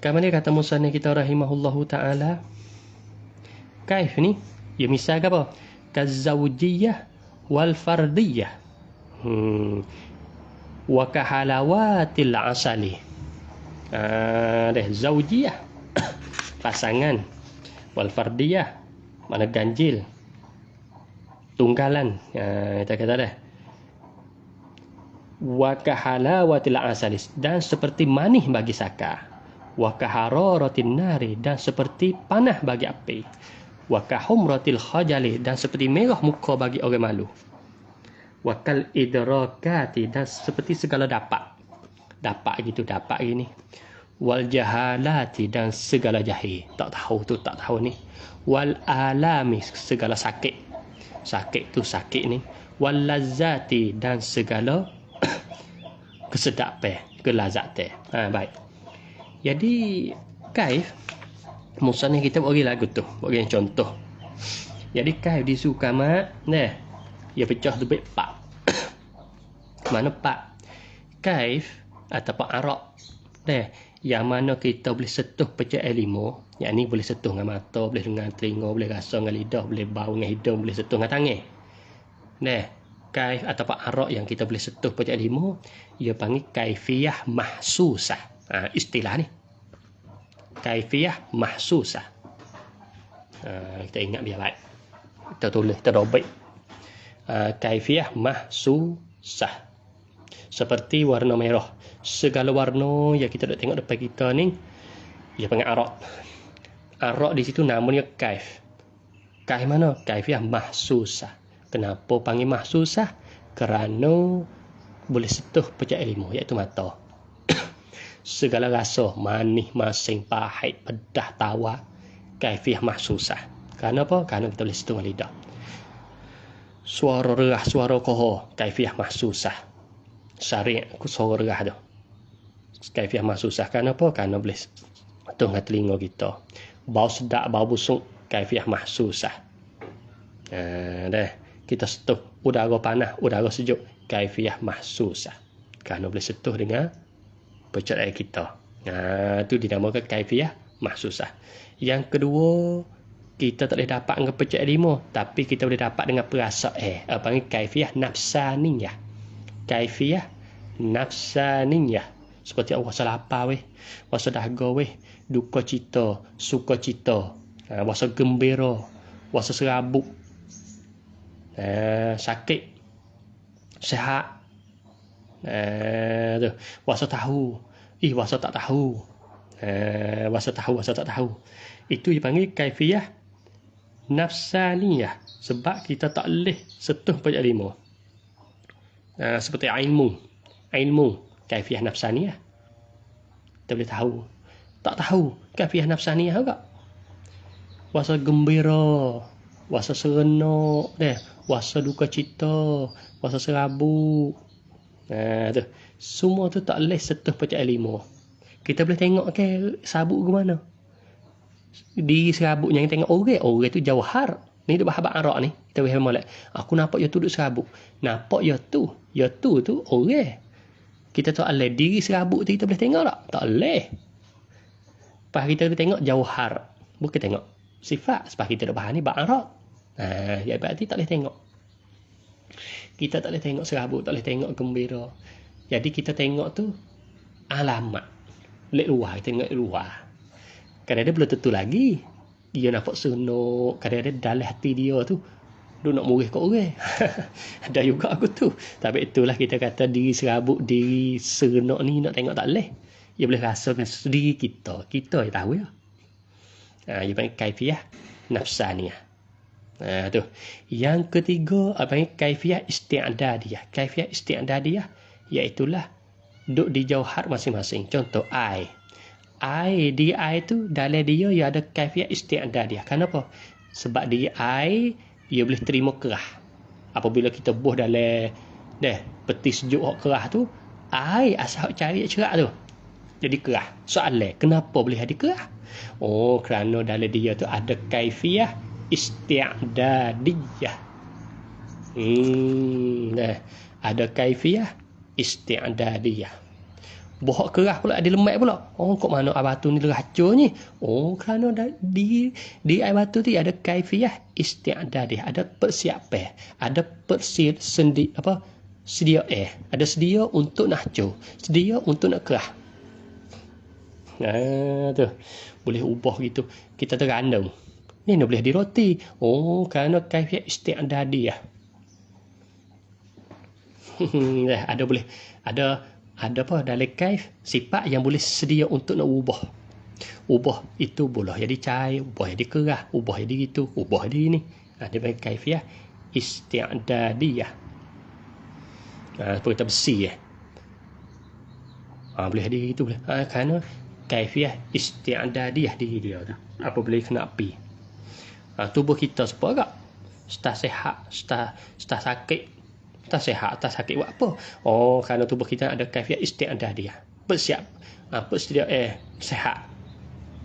Kemudian kata musannif kita rahimahullahu ta'ala, kaif ni, ya misal ke apa? Kazawjiyah wal fardiyah. Wa kahalawatil asali. Zawjiyah pasangan, wal fardiyah mana ganjil, tunggalan. Kita kata dah. Wa kahalawatil asali, dan seperti manih bagi saka. Wa kahararatin nari, dan seperti panah bagi api. Wa kahumratil khajali, dan seperti merah muka bagi orang malu. Wa kal idrakati, dan seperti segala dapat gitu, dapat gini. Wal jahalati, dan segala jahil, tak tahu tu tak tahu ni. Wal alami, segala sakit tu sakit ni. Wal lazati, dan segala kesedapan, kelazatan. Baik. Jadi kaif musannif kita bagi lagu tu, bagi contoh. Jadi kaif disuka mak nah dia pecah tu baik pak. Mana pak? Kaif ataupun arak nah yang mana kita boleh sentuh pecah lima, yang ni boleh sentuh dengan mata, boleh dengan telinga, boleh rasa dengan lidah, boleh bau dengan hidung, boleh sentuh dengan tangan. Nah, kaif ataupun arak yang kita boleh sentuh pecah lima, ia panggil kaifiyah mahsusah. Istilah ni kaifiyah mahsusah. Kita ingat biar baik, kita tulis, kita robek. Kaifiyah mahsusah, seperti warna merah. Segala warna yang kita nak tengok depan kita ni dia panggil arak. Arak di situ namanya kaif. Kaif mana? Kaifiyah mahsusah. Kenapa panggil mahsusah? Kerana boleh sentuh pecah ilmu, iaitu mata. Segala rasa manis, masin, pahit, pedas, tawar, kaifiyah mahsusah. Kerana apa? Kerana kita boleh sentuh dengan lidah. Suara rerah, suara koho, kaifiyah mahsusah. Syari' suara rerah tu, kaifiyah mahsusah. Kerana apa? Kerana boleh sentuh dengan telinga kita. Bau sedap, bau busuk, kaifiyah mahsusah. Dah kita sentuh udara panas, udara sejuk, kaifiyah mahsusah. Kerana boleh sentuh dengan pecut air kita. Itu dinamakan kaifiyah mahsusah. Yang kedua, kita tak boleh dapat dengan pecut air lima, tapi kita boleh dapat dengan perasaan. Panggil kaifiyah nafsaniyah. Kaifiyah nafsaniyah. Seperti Allah rasa lapar weh, rasa dahaga weh, duka cita, suka cita, rasa gembira, rasa serabut, sakit, sihat. Rasa tahu, rasa tak tahu, rasa tahu, rasa tak tahu. Itu dipanggil kaifiyah nafsaniyah, sebab kita tak boleh sentuh pecah lima. Seperti ilmu kaifiyah nafsaniyah, kita boleh tahu. Tak tahu kaifiyah nafsaniyah juga. Rasa gembira, rasa seronok, rasa duka cita, rasa serabut. Tu semua tu tak boleh sentuh pecah lima. Kita boleh tengok ke sabuk ke mana, di serabut yang tengok orang tu jauhar. Ni dia bahabat arak ni, kita boleh molek. Aku nampak dia tu duduk serabut, nampak dia tu orang. Kita tak boleh diri serabut tu kita boleh tengok tak? Tak boleh. Pas kita boleh tengok jauhar, bukan tengok sifat. Sebab kita dah bahan ni bak arak. Ya berarti tak boleh tengok. Kita tak boleh tengok serabut, tak boleh tengok gembira. Jadi kita tengok tu alamat. Lek luar, kita tengok luar. Kadang-kadang belum tentu lagi dia nampak seronok. Kadang-kadang dalam hati dia tu dia nak murih kat orang. Ada juga aku tu. Tapi itulah kita kata diri serabut, diri seronok ni nak tengok tak boleh. Dia boleh rasa dengan diri kita. Kita yang tahu ya. Dia panggil kaifiyah nafsaniyah. Tu. Yang ketiga panggil kaifiyah isti'dadiyah. Kaifiyah isti'dadiyah iaitulah duduk di jauhar masing-masing. Contoh air. Di air tu dalam dia ada kaifiyah isti'dadiyah. Kenapa? Sebab di air ia boleh terima kerah. Apabila kita buh dalam peti sejuk hok kerah tu, air asal cari cerak tu jadi kerah. Soalan, kenapa boleh ada kerah? Kerana dalam dia tu ada kaifiyah isti'dadiyah. Ada kaifiyah isti'dadiyah. Bohok kerah pula ada lemak pula. Kok mana air batu ni racun ni? Kerana di air batu tu ada kaifiyah isti'dadiyah. Ada persiapan, ada sedia air, ada sedia untuk nak hacur, sedia untuk nak kerah. Tu boleh ubah gitu. Kita terandung. Ni boleh diroti. Kerana kaifiyah isti'dadiyah. Ada boleh ada apa dalam kaif sifat yang boleh sedia untuk nak ubah itu boleh jadi cair, ubah jadi kerah, ubah jadi gitu, ubah jadi ni. Dia panggil kaifiyah isti'dadiyah. Seperti besi boleh jadi gitu boleh. Kerana kaifiyah isti'dadiyah diri dia tu. Apa boleh kena api. Tubuh kita separa start sehat, start sakit. Tak sihat, tak sakit buat apa? Kerana tubuh kita ada kaifiyah isti'dadiyah. Bersiap. Bersedia sihat.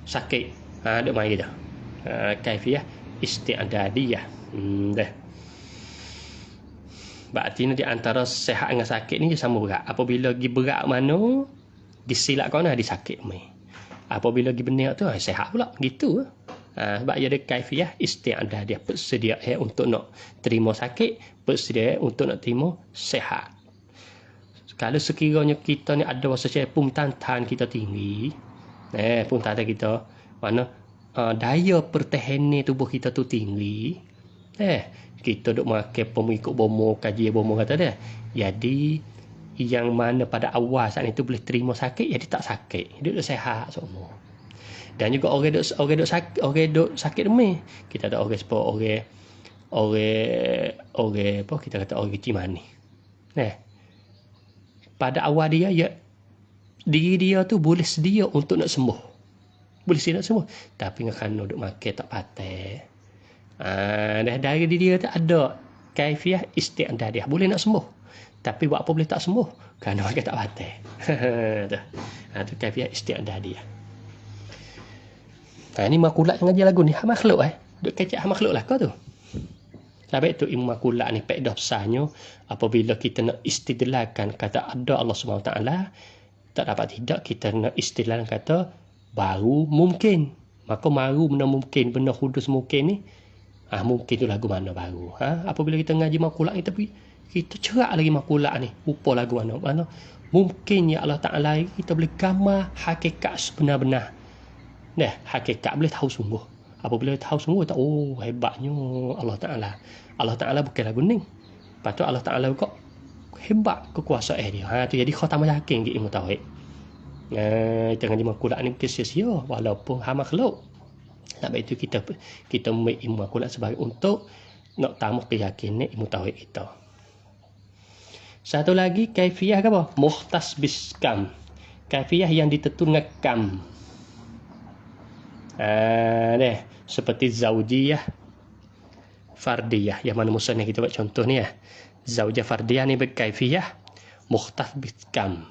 Sakit. Ada main kita. Kaifiyah isti'dadiyah. Berarti ni di antara sihat dengan sakit ni sama berat. Apabila lagi berat mana, disilap kau nak disakit mai. Apabila lagi benar tu, sihat pula. Gitu. Sebab ia ada kaifiyah isti'dadiyah. Bersedia untuk nak terima sakit, bersedia untuk nak terima sihat. Kalau sekiranya kita ni ada rasa pemtantan kita tinggi, pemtantan kita mana daya pertahanan tubuh kita tu tinggi, kita duk makan pemikut bomo, kaji bomo kata dia. Jadi yang mana pada awal saat itu boleh terima sakit, jadi tak sakit, hidup sihat semua. Dan juga orang duk sakit demam. Kita ada orang sebab orang apa kita kata orang cimani. Pada awal dia diri dia tu boleh sedia untuk nak sembuh. Boleh sedia nak sembuh. Tapi kerana duk makan tak patah. Dari diri dia tu ada kaifiyah isti'dadiyah. Boleh nak sembuh. Tapi buat apa boleh tak sembuh? Kerana makan tak patah. Tu kaifiyah isti'dadiyah. Ni makulat yang ngaji lagu ni. Makhluk duk kecak makhluk lah kau tu. Sebab itu ilmu makulat ni faedah besarnya apabila kita nak istidlalkan kata ada Allah SWT, tak dapat tidak kita nak istidlal kata baru mungkin. Maka baru benda mungkin, benda kudus mungkin ni mungkin tu lagu mana baru. Apabila kita ngaji makulat ni tapi kita cerak lagi makulat ni. Rupa lagu mana mungkin ya Allah Ta'ala kita boleh gambar hakikat sebenar-benar. Hakikat boleh tahu sungguh. Apabila tahu sungguh, hebatnya Allah Ta'ala. Allah Ta'ala bukan lagu ni. Lepas tu Allah Ta'ala kok hebat kekuasaan dia. Tu jadi kau tambah yakin ke ilmu tauhid. Jangan dimakulat ni bukan sia-sia. Walaupun makhluk. Sebab itu kita ambil ilmu makulat sebagai untuk nak tambah keyakinan ilmu tauhid kita. Satu lagi kaifiyah apa? Mukhtas biskam. Kaifiyah yang ditentu dengan kam. Seperti zaujiyah fardiyah. Yang mana musuhnya kita buat contoh ni Zaujiyah fardiyah ni berkaifiyah mukhtas biskam.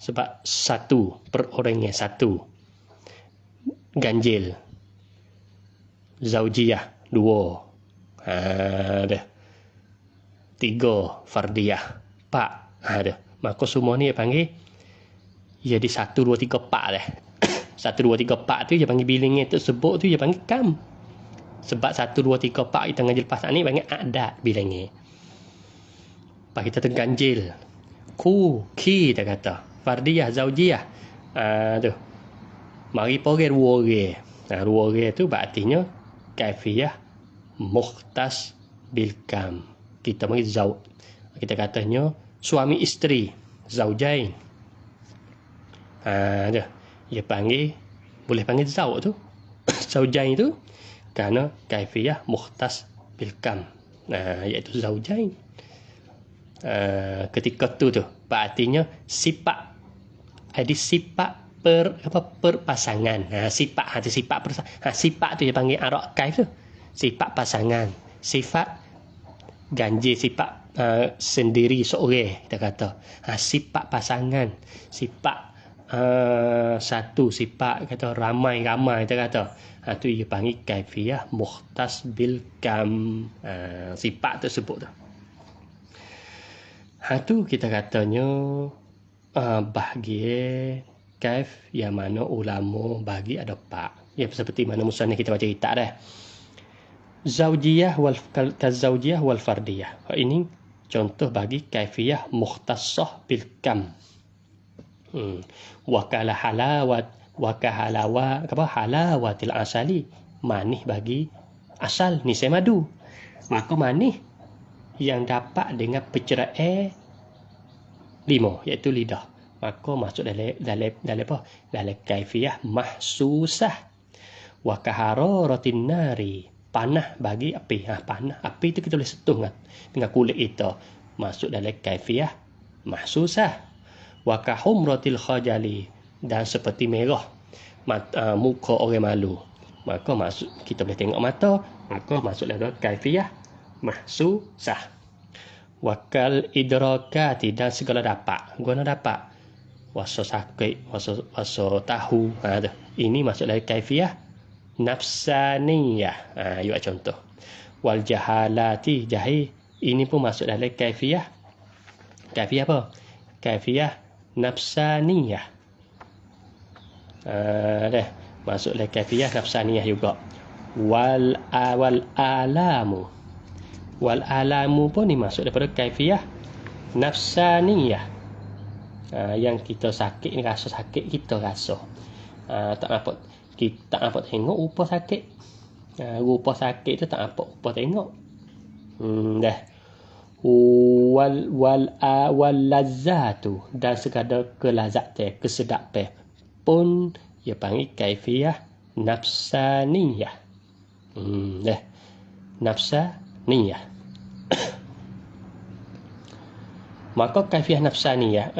Sebab satu per orangnya satu. Ganjil. Zaujiyah 2. Tiga fardiyah 4. Maka semua ni dia panggil jadi 1 2 3 4 1 2 3 4 tu dia panggil bilingnya tersebut tu dia panggil kam. Sebab 1 2 3 4 kita ngaji lepas ni panggil adat bilingnya. Lepas kita terganjil. Ki kita kata. Fardiyah zaujiyah. Tu. Mari porel 2 orang. 2 orang tu berartinya kaifiyah mukhtas bil kam. Kita panggil zauj. Kita katanya suami isteri, zaujain. Dia panggil boleh panggil zauj tu zaujain itu kerana kaifiyah mukhtas bil kam. Iaitu zaujain. Ketika tu artinya sifat. Ada sifat perpasangan. Sifat tu dia panggil arak kaif tu. Sifat pasangan. Sifat ganjil, sifat sendiri seorang kita kata. Sifat pasangan, sifat satu, sifat kata ramai-ramai kita kata. Tu dia panggil kaifiyah mukhtas bil kam. Sifat tersebut tu. Tu kita katanya bahagian kaif yang mana ulama bagi ada 4. Ya, seperti mana musannif kita baca kitab dah. Zaujiyah wal fardiyah. Ini contoh bagi kaifiyah mukhtassah bil kam. Halawatil asali, manih bagi asal nisai madu. Maka manih yang dapat dengan penceraian 5, iaitu lidah. Maka masuk dalam kaifiyah mahsusah. Wa kahararatin nari, panah bagi api. Panah api itu kita boleh sentuh dengan kulit itu. Masuk dalam kaifiyah mahsusah. Wa kahumratil khajali, dan seperti merah muka orang malu. Maka masuk, kita boleh tengok mata, maka masuk dalam kaifiyah mahsusah. Wakal idrakati, dan segala dapat. Guna dapat. Wasa sakit, wasa tahu. Ini masuk dalam kaifiyah nafsaniyah. Yuk contoh. Wal jahalati, jahil. Ini pun masuk dalam kaifiyah apa? Kaifiyah nafsaniyah. Masuk dalam kaifiyah nafsaniyah juga. Wal alamu. Wal alamu pun ni masuk daripada kaifiyah nafsaniyah. Yang kita sakit ni, rasa sakit kita rasa. Tak nampak, kita tak nampak tengok rupa sakit. Rupa sakit tu tak nampak rupa tengok. Dah. Wal lazzatu, dan segala kelazatan, kesedapan pun dia panggil kaifiyah nafsaniyah. Dah. Nafsaniyah. Maka kaifiyah nafsaniyah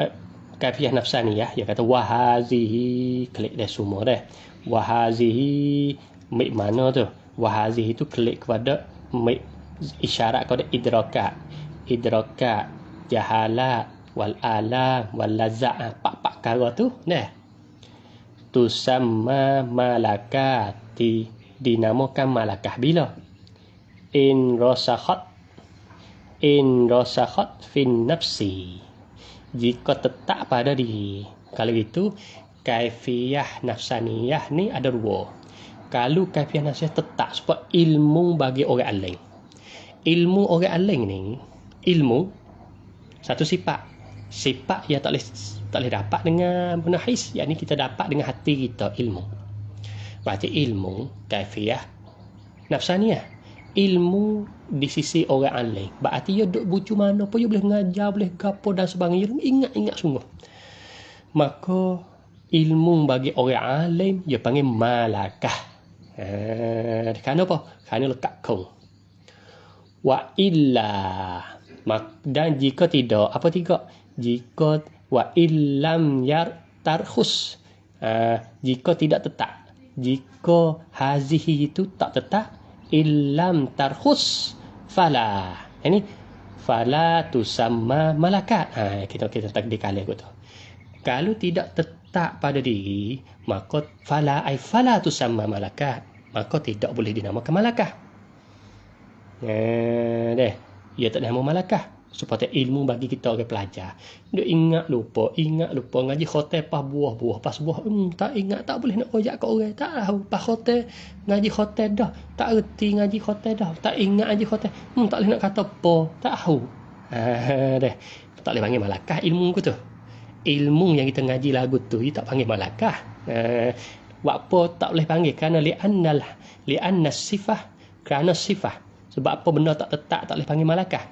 dia kata wahazihi, klik dah semua dah. Wahazihi mik mana tu? Wahazihi tu klik kepada mik isyarat kepada idrakat, jahalat, wal alam, wal lazat. Pak perkara tu dah. Tusamma malakati, dinamakan malakah bila? In rasakhat fin nafsi, jika tetap pada diri. Kalau itu kaifiyah nafsaniyah ni ada 2. Kalau kaifiyah nafsaniyah tetap sebab ilmu bagi orang alim. Ilmu orang alim ni, ilmu satu sifat yang tak boleh dapat dengan menahis, yakni kita dapat dengan hati kita ilmu. Berarti ilmu kaifiyah nafsaniyah. Ilmu di sisi orang alim. Berarti dia duduk bucu mana pun dia boleh mengajar, boleh gapo dan sebagainya. Ingat sungguh. Maka ilmu bagi orang alim dia panggil malakah. Kerana apa? Kerana lekat kau. Wa illa, dan jika tidak, apa tidak? Jika wa illam tarhus, jika tidak tetap, jika hazihi itu tak tetap, illam tarhus fala. Ini fala tusamma malakat. Kita takdir kali aku tu. Kalau tidak tetap pada diri, maka fala tusamma malakat, maka tidak boleh dinamakan malakah. Ia tak nama malakah. Supaya ilmu bagi kita orang pelajar. Dia ingat lupa ngaji khotel pas buah pas buah. Tak ingat, tak boleh nak rojak kat orang. Tak tahu pas khotel, ngaji khotel dah. Tak erti ngaji khotel dah. Tak ingat ngaji khotel. Tak boleh nak kata apa. Tak tahu. Tak boleh panggil malakah ilmu ku tu. Ilmu yang kita ngaji lagu tu, dia tak panggil malakah. Buat apa tak boleh panggil? Kerana li'anna sifah. Kerana sifah. Sebab apa benda tak tetap, tak boleh panggil malakah.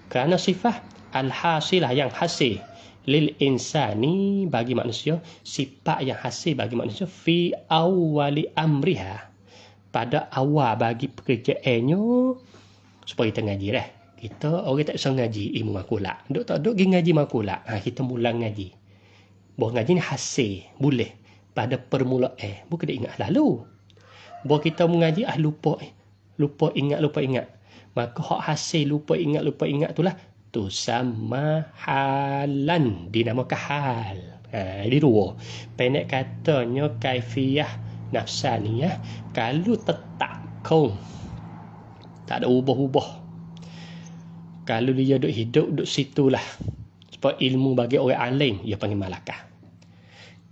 Kerana sifat al-hasilah yang hasil lil insani bagi manusia, sifat yang hasil bagi manusia fi awwali amriha, pada awal bagi pekerjaannya supaya kita ngaji dah. Kita orang tak usah ngaji ilmu makulah. Duk tak duk pergi ngaji makulah. Kita mula ngaji. Bahawa ngaji ni hasil. Boleh. Pada permulaan. Bukan dia ingat lalu. Bahawa kita mengaji, lupa. Lupa ingat. Maka hak hasil lupa ingat itulah tu sama halan. Dinamakan hal. Jadi dua. Pendek katanya kaifiyah nafsaniyah. Kalau tetap kau tak ada ubah-ubah. Kalau dia duk hidup, duk situlah. Sebab ilmu bagi orang alim, dia panggil malakah.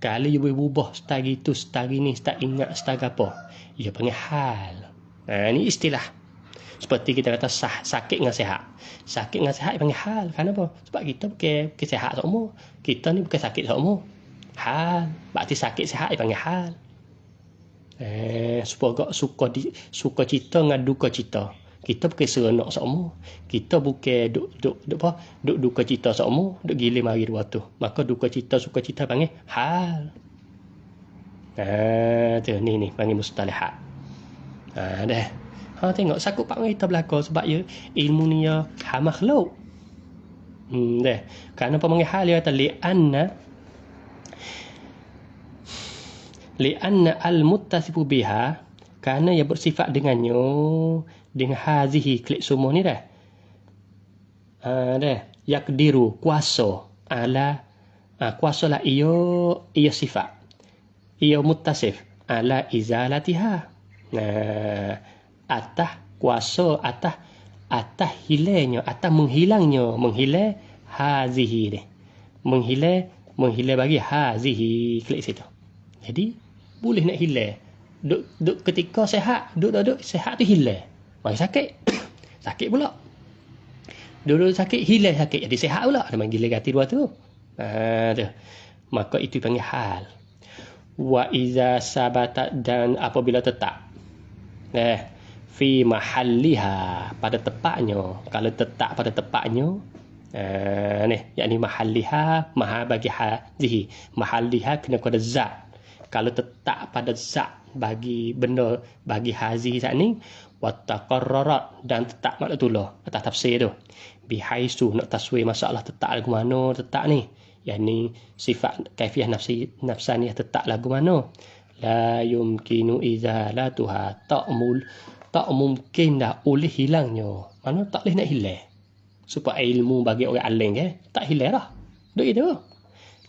Kalau dia boleh berubah, setari tu, setari ni, setari ingat, setari apa, dia panggil hal. Ini istilah. Seperti kita kata sakit dengan sihat. Sakit dengan sihat, dia panggil hal. Kenapa? Sebab kita bukan sihat semua. Kita ni bukan sakit semua. Hal. Berarti sakit sihat, dia panggil hal. Supaya suka cita dengan duka cita. Kita bukan seronok semua. Kita bukan duk duka cita semua, duk gila mari dua tu. Maka duka cita suka cita panggil hal. Tu ni panggil mustalahat. Dah. Tengok sakup pak kita belaka sebab ya ilmu ni ya makhluk. Dah. Kenapa panggil hal dia kata li'anna al-muttasifu biha, kerana ia bersifat dengannya, dengan hazihi klik semua ni dah. Yakdiru kuasa ala kuasa lah ia sifat. Ia muttasif ala izalatiha. Atas kuasa atas hilangnya, atas menghilang hazihi ni. Menghilang bagi hazihi klik situ. Jadi boleh nak hilang. Duk ketika sehat, duk sehat tu hilang. Mari sakit. Sakit pula. Dulu sakit, hilang sakit. Jadi sehat pula. Ada manggil ganti dua tu. Tu. Maka itu panggil hal. Wa iza sabata, dan apabila tetap. Fi mahalliha, pada tepatnya. Kalau tetap pada tepatnya. Yakni mahalliha, maha bagi hazihi. Mahalliha kena kepada zat. Kalau tetap pada zat bagi benda bagi hazi zat ni wattaqarrarat, dan tetap makna tulah atas tafsir tu bihaisu nak taswir masalah tetap lagu mana tetap ni, yakni sifat kaifiyah nafsaniyah tetap lagu mana la yumkinu izalatuha, tak mungkin dah oleh hilangnya, mana tak boleh nak hilang. Supaya ilmu bagi orang alim tak hilang dah duk itu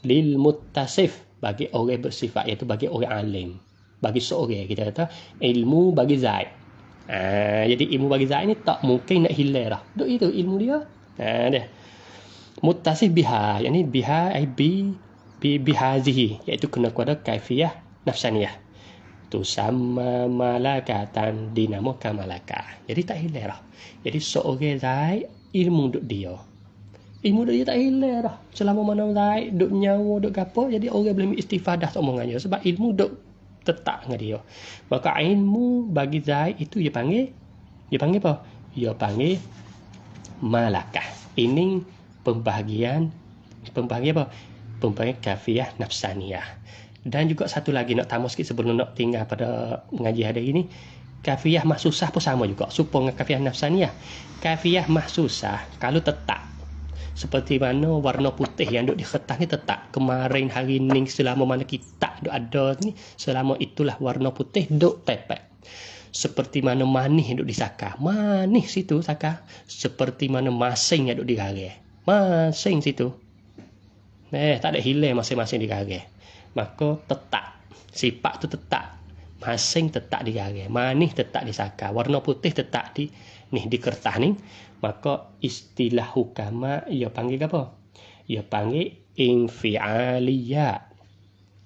lil muttasif, bagi orang bersifat, iaitu bagi orang alim, bagi seorang kita kata ilmu bagi zat. Jadi ilmu bagi zat ni tak mungkin nak hilang dah. Duk itu ilmu dia. Dah. Muttasif biha, yakni biha ai bihazihi, iaitu kena kepada kaifiyah nafsaniyah. Tu sama malakatan, dinamakan malakah. Jadi tak hilang dah. Jadi seorang zat ilmu duk dia. Ilmu dia tak hilang dah. Selama mana zat duk nyawa duk gapo, jadi orang boleh istifadah omongannya sebab ilmu duk tetap dengan dia. Maka ilmu bagi zat itu dia panggil apa? Dia panggil malakah. Ini pembahagian apa? Pembahagian kafiyah nafsaniyah. Dan juga satu lagi nak tambah sikit sebelum nak tinggal pada mengaji hari ini. Kafiyah mahsusah pun sama juga. Supaya dengan kafiyah nafsaniyah. Kafiyah mahsusah kalau tetap, seperti mana warna putih yang duk di kertas ni tetap. Kemarin hari ni selama mana kita duk ada ni, selama itulah warna putih duk pepek. Seperti mana manis yang duk disakar. Manis situ sakar. Seperti mana masing yang duk digaris. Masing situ. Tak ada hilang masing-masing digaris. Maka tetap. Sifat tu tetap. Masing tetap digaris. Manis tetap disakar. Warna putih tetap di kertas ni. Maka istilah hukama ia panggil apa? Ia panggil infialiyat.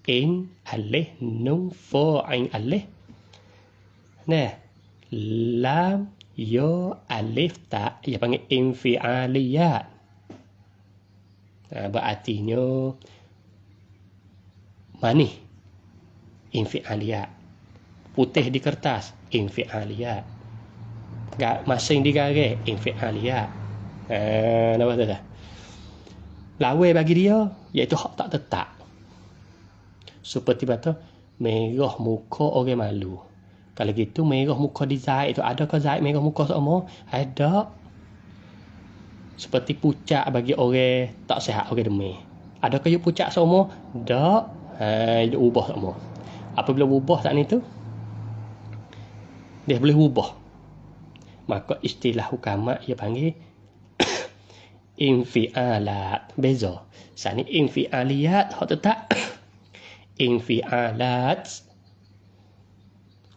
In alih nun fa ain alih. Lam ya alif ta, ia panggil infialiyat. Berartinya manis infialiyat. Putih di kertas infialiyat. Masing digaris infialiyat. Nampak tak? Lawan bagi dia iaitu hak tak tetap. Seperti kata merah muka orang malu. Kalau gitu merah muka di Zaid tu. Adakah Zaid merah muka semua? Ada. Seperti pucat bagi orang tak sihat, orang demam. Adakah you pucat semua? Tak. Dia ubah semua. Apabila ubah saat ni tu, dia boleh ubah. Maka istilah hukamat ia panggil infialat. Beza. Saat ni infialiyat hak tetap. Infialat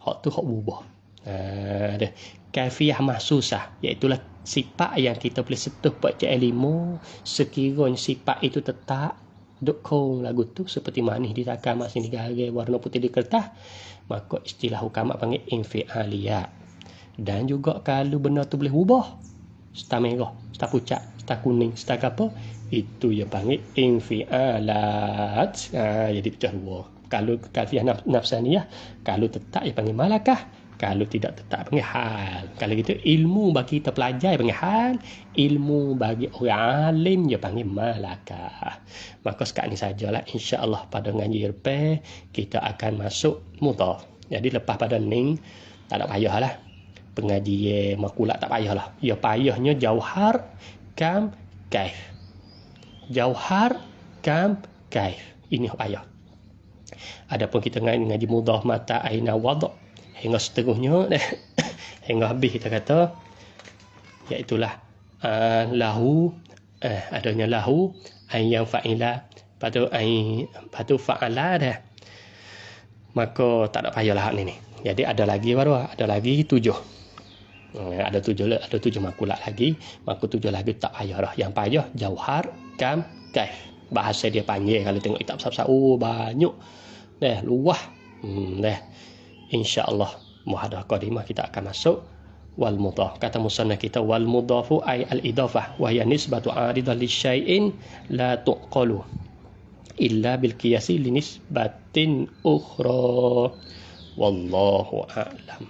hak tu hak berubah. Dia kaifiyah mahsusah, iaitulah sifat yang kita boleh sentuh pada ilmu sekiranya sifat itu tetap duk kong lagu tu seperti manis di takar masih di garis warna putih di kertas, maka istilah hukamat panggil infialiyat. Dan juga kalau benda tu boleh ubah, star merah, star pucat, star kuning, star apa, itu dia panggil infialat. Jadi pecah dua. Kalau kafiah nafsaniyah, kalau tetap dia panggil malakah, kalau tidak tetap panggil hal. Kalau gitu ilmu bagi kita pelajar dia panggil hal, ilmu bagi orang alim dia panggil malakah. Maka sekarang ni sajalah, insya-Allah pada ngaji depan kita akan masuk mudhaf. Jadi lepas pada ning tak ada payahlah. Pengajian makulat tak payahlah. Ya payahnya jauhar, kam, kaif. Jauhar, kam, kaif. Ini payah. Adapun kita ngaji mudhaf mata aina wad' hingga seterusnya hingga habis kita kata iaitulah lahu adanya lahu yang fa'ila patu fa'ala dah. Maka tak ada payahlah ni. Jadi ada lagi baru ada lagi 7. Ada 7 makulat lagi. Maka 7 lagi tak payah dah. Yang payah jauhar, kam, kaif. Bahasa dia panjang kalau tengok kitab sab-sab. Oh banyak. Luah. Insya-Allah muhadathah qadimah kita akan masuk wal mudhaf. Kata musannaf kita wal mudhafu ay al idafah wa hiya nisbatu aridah li syai'in la tuqalu illa bil qiyasi li nisbatin ukhra. Wallahu a'lam.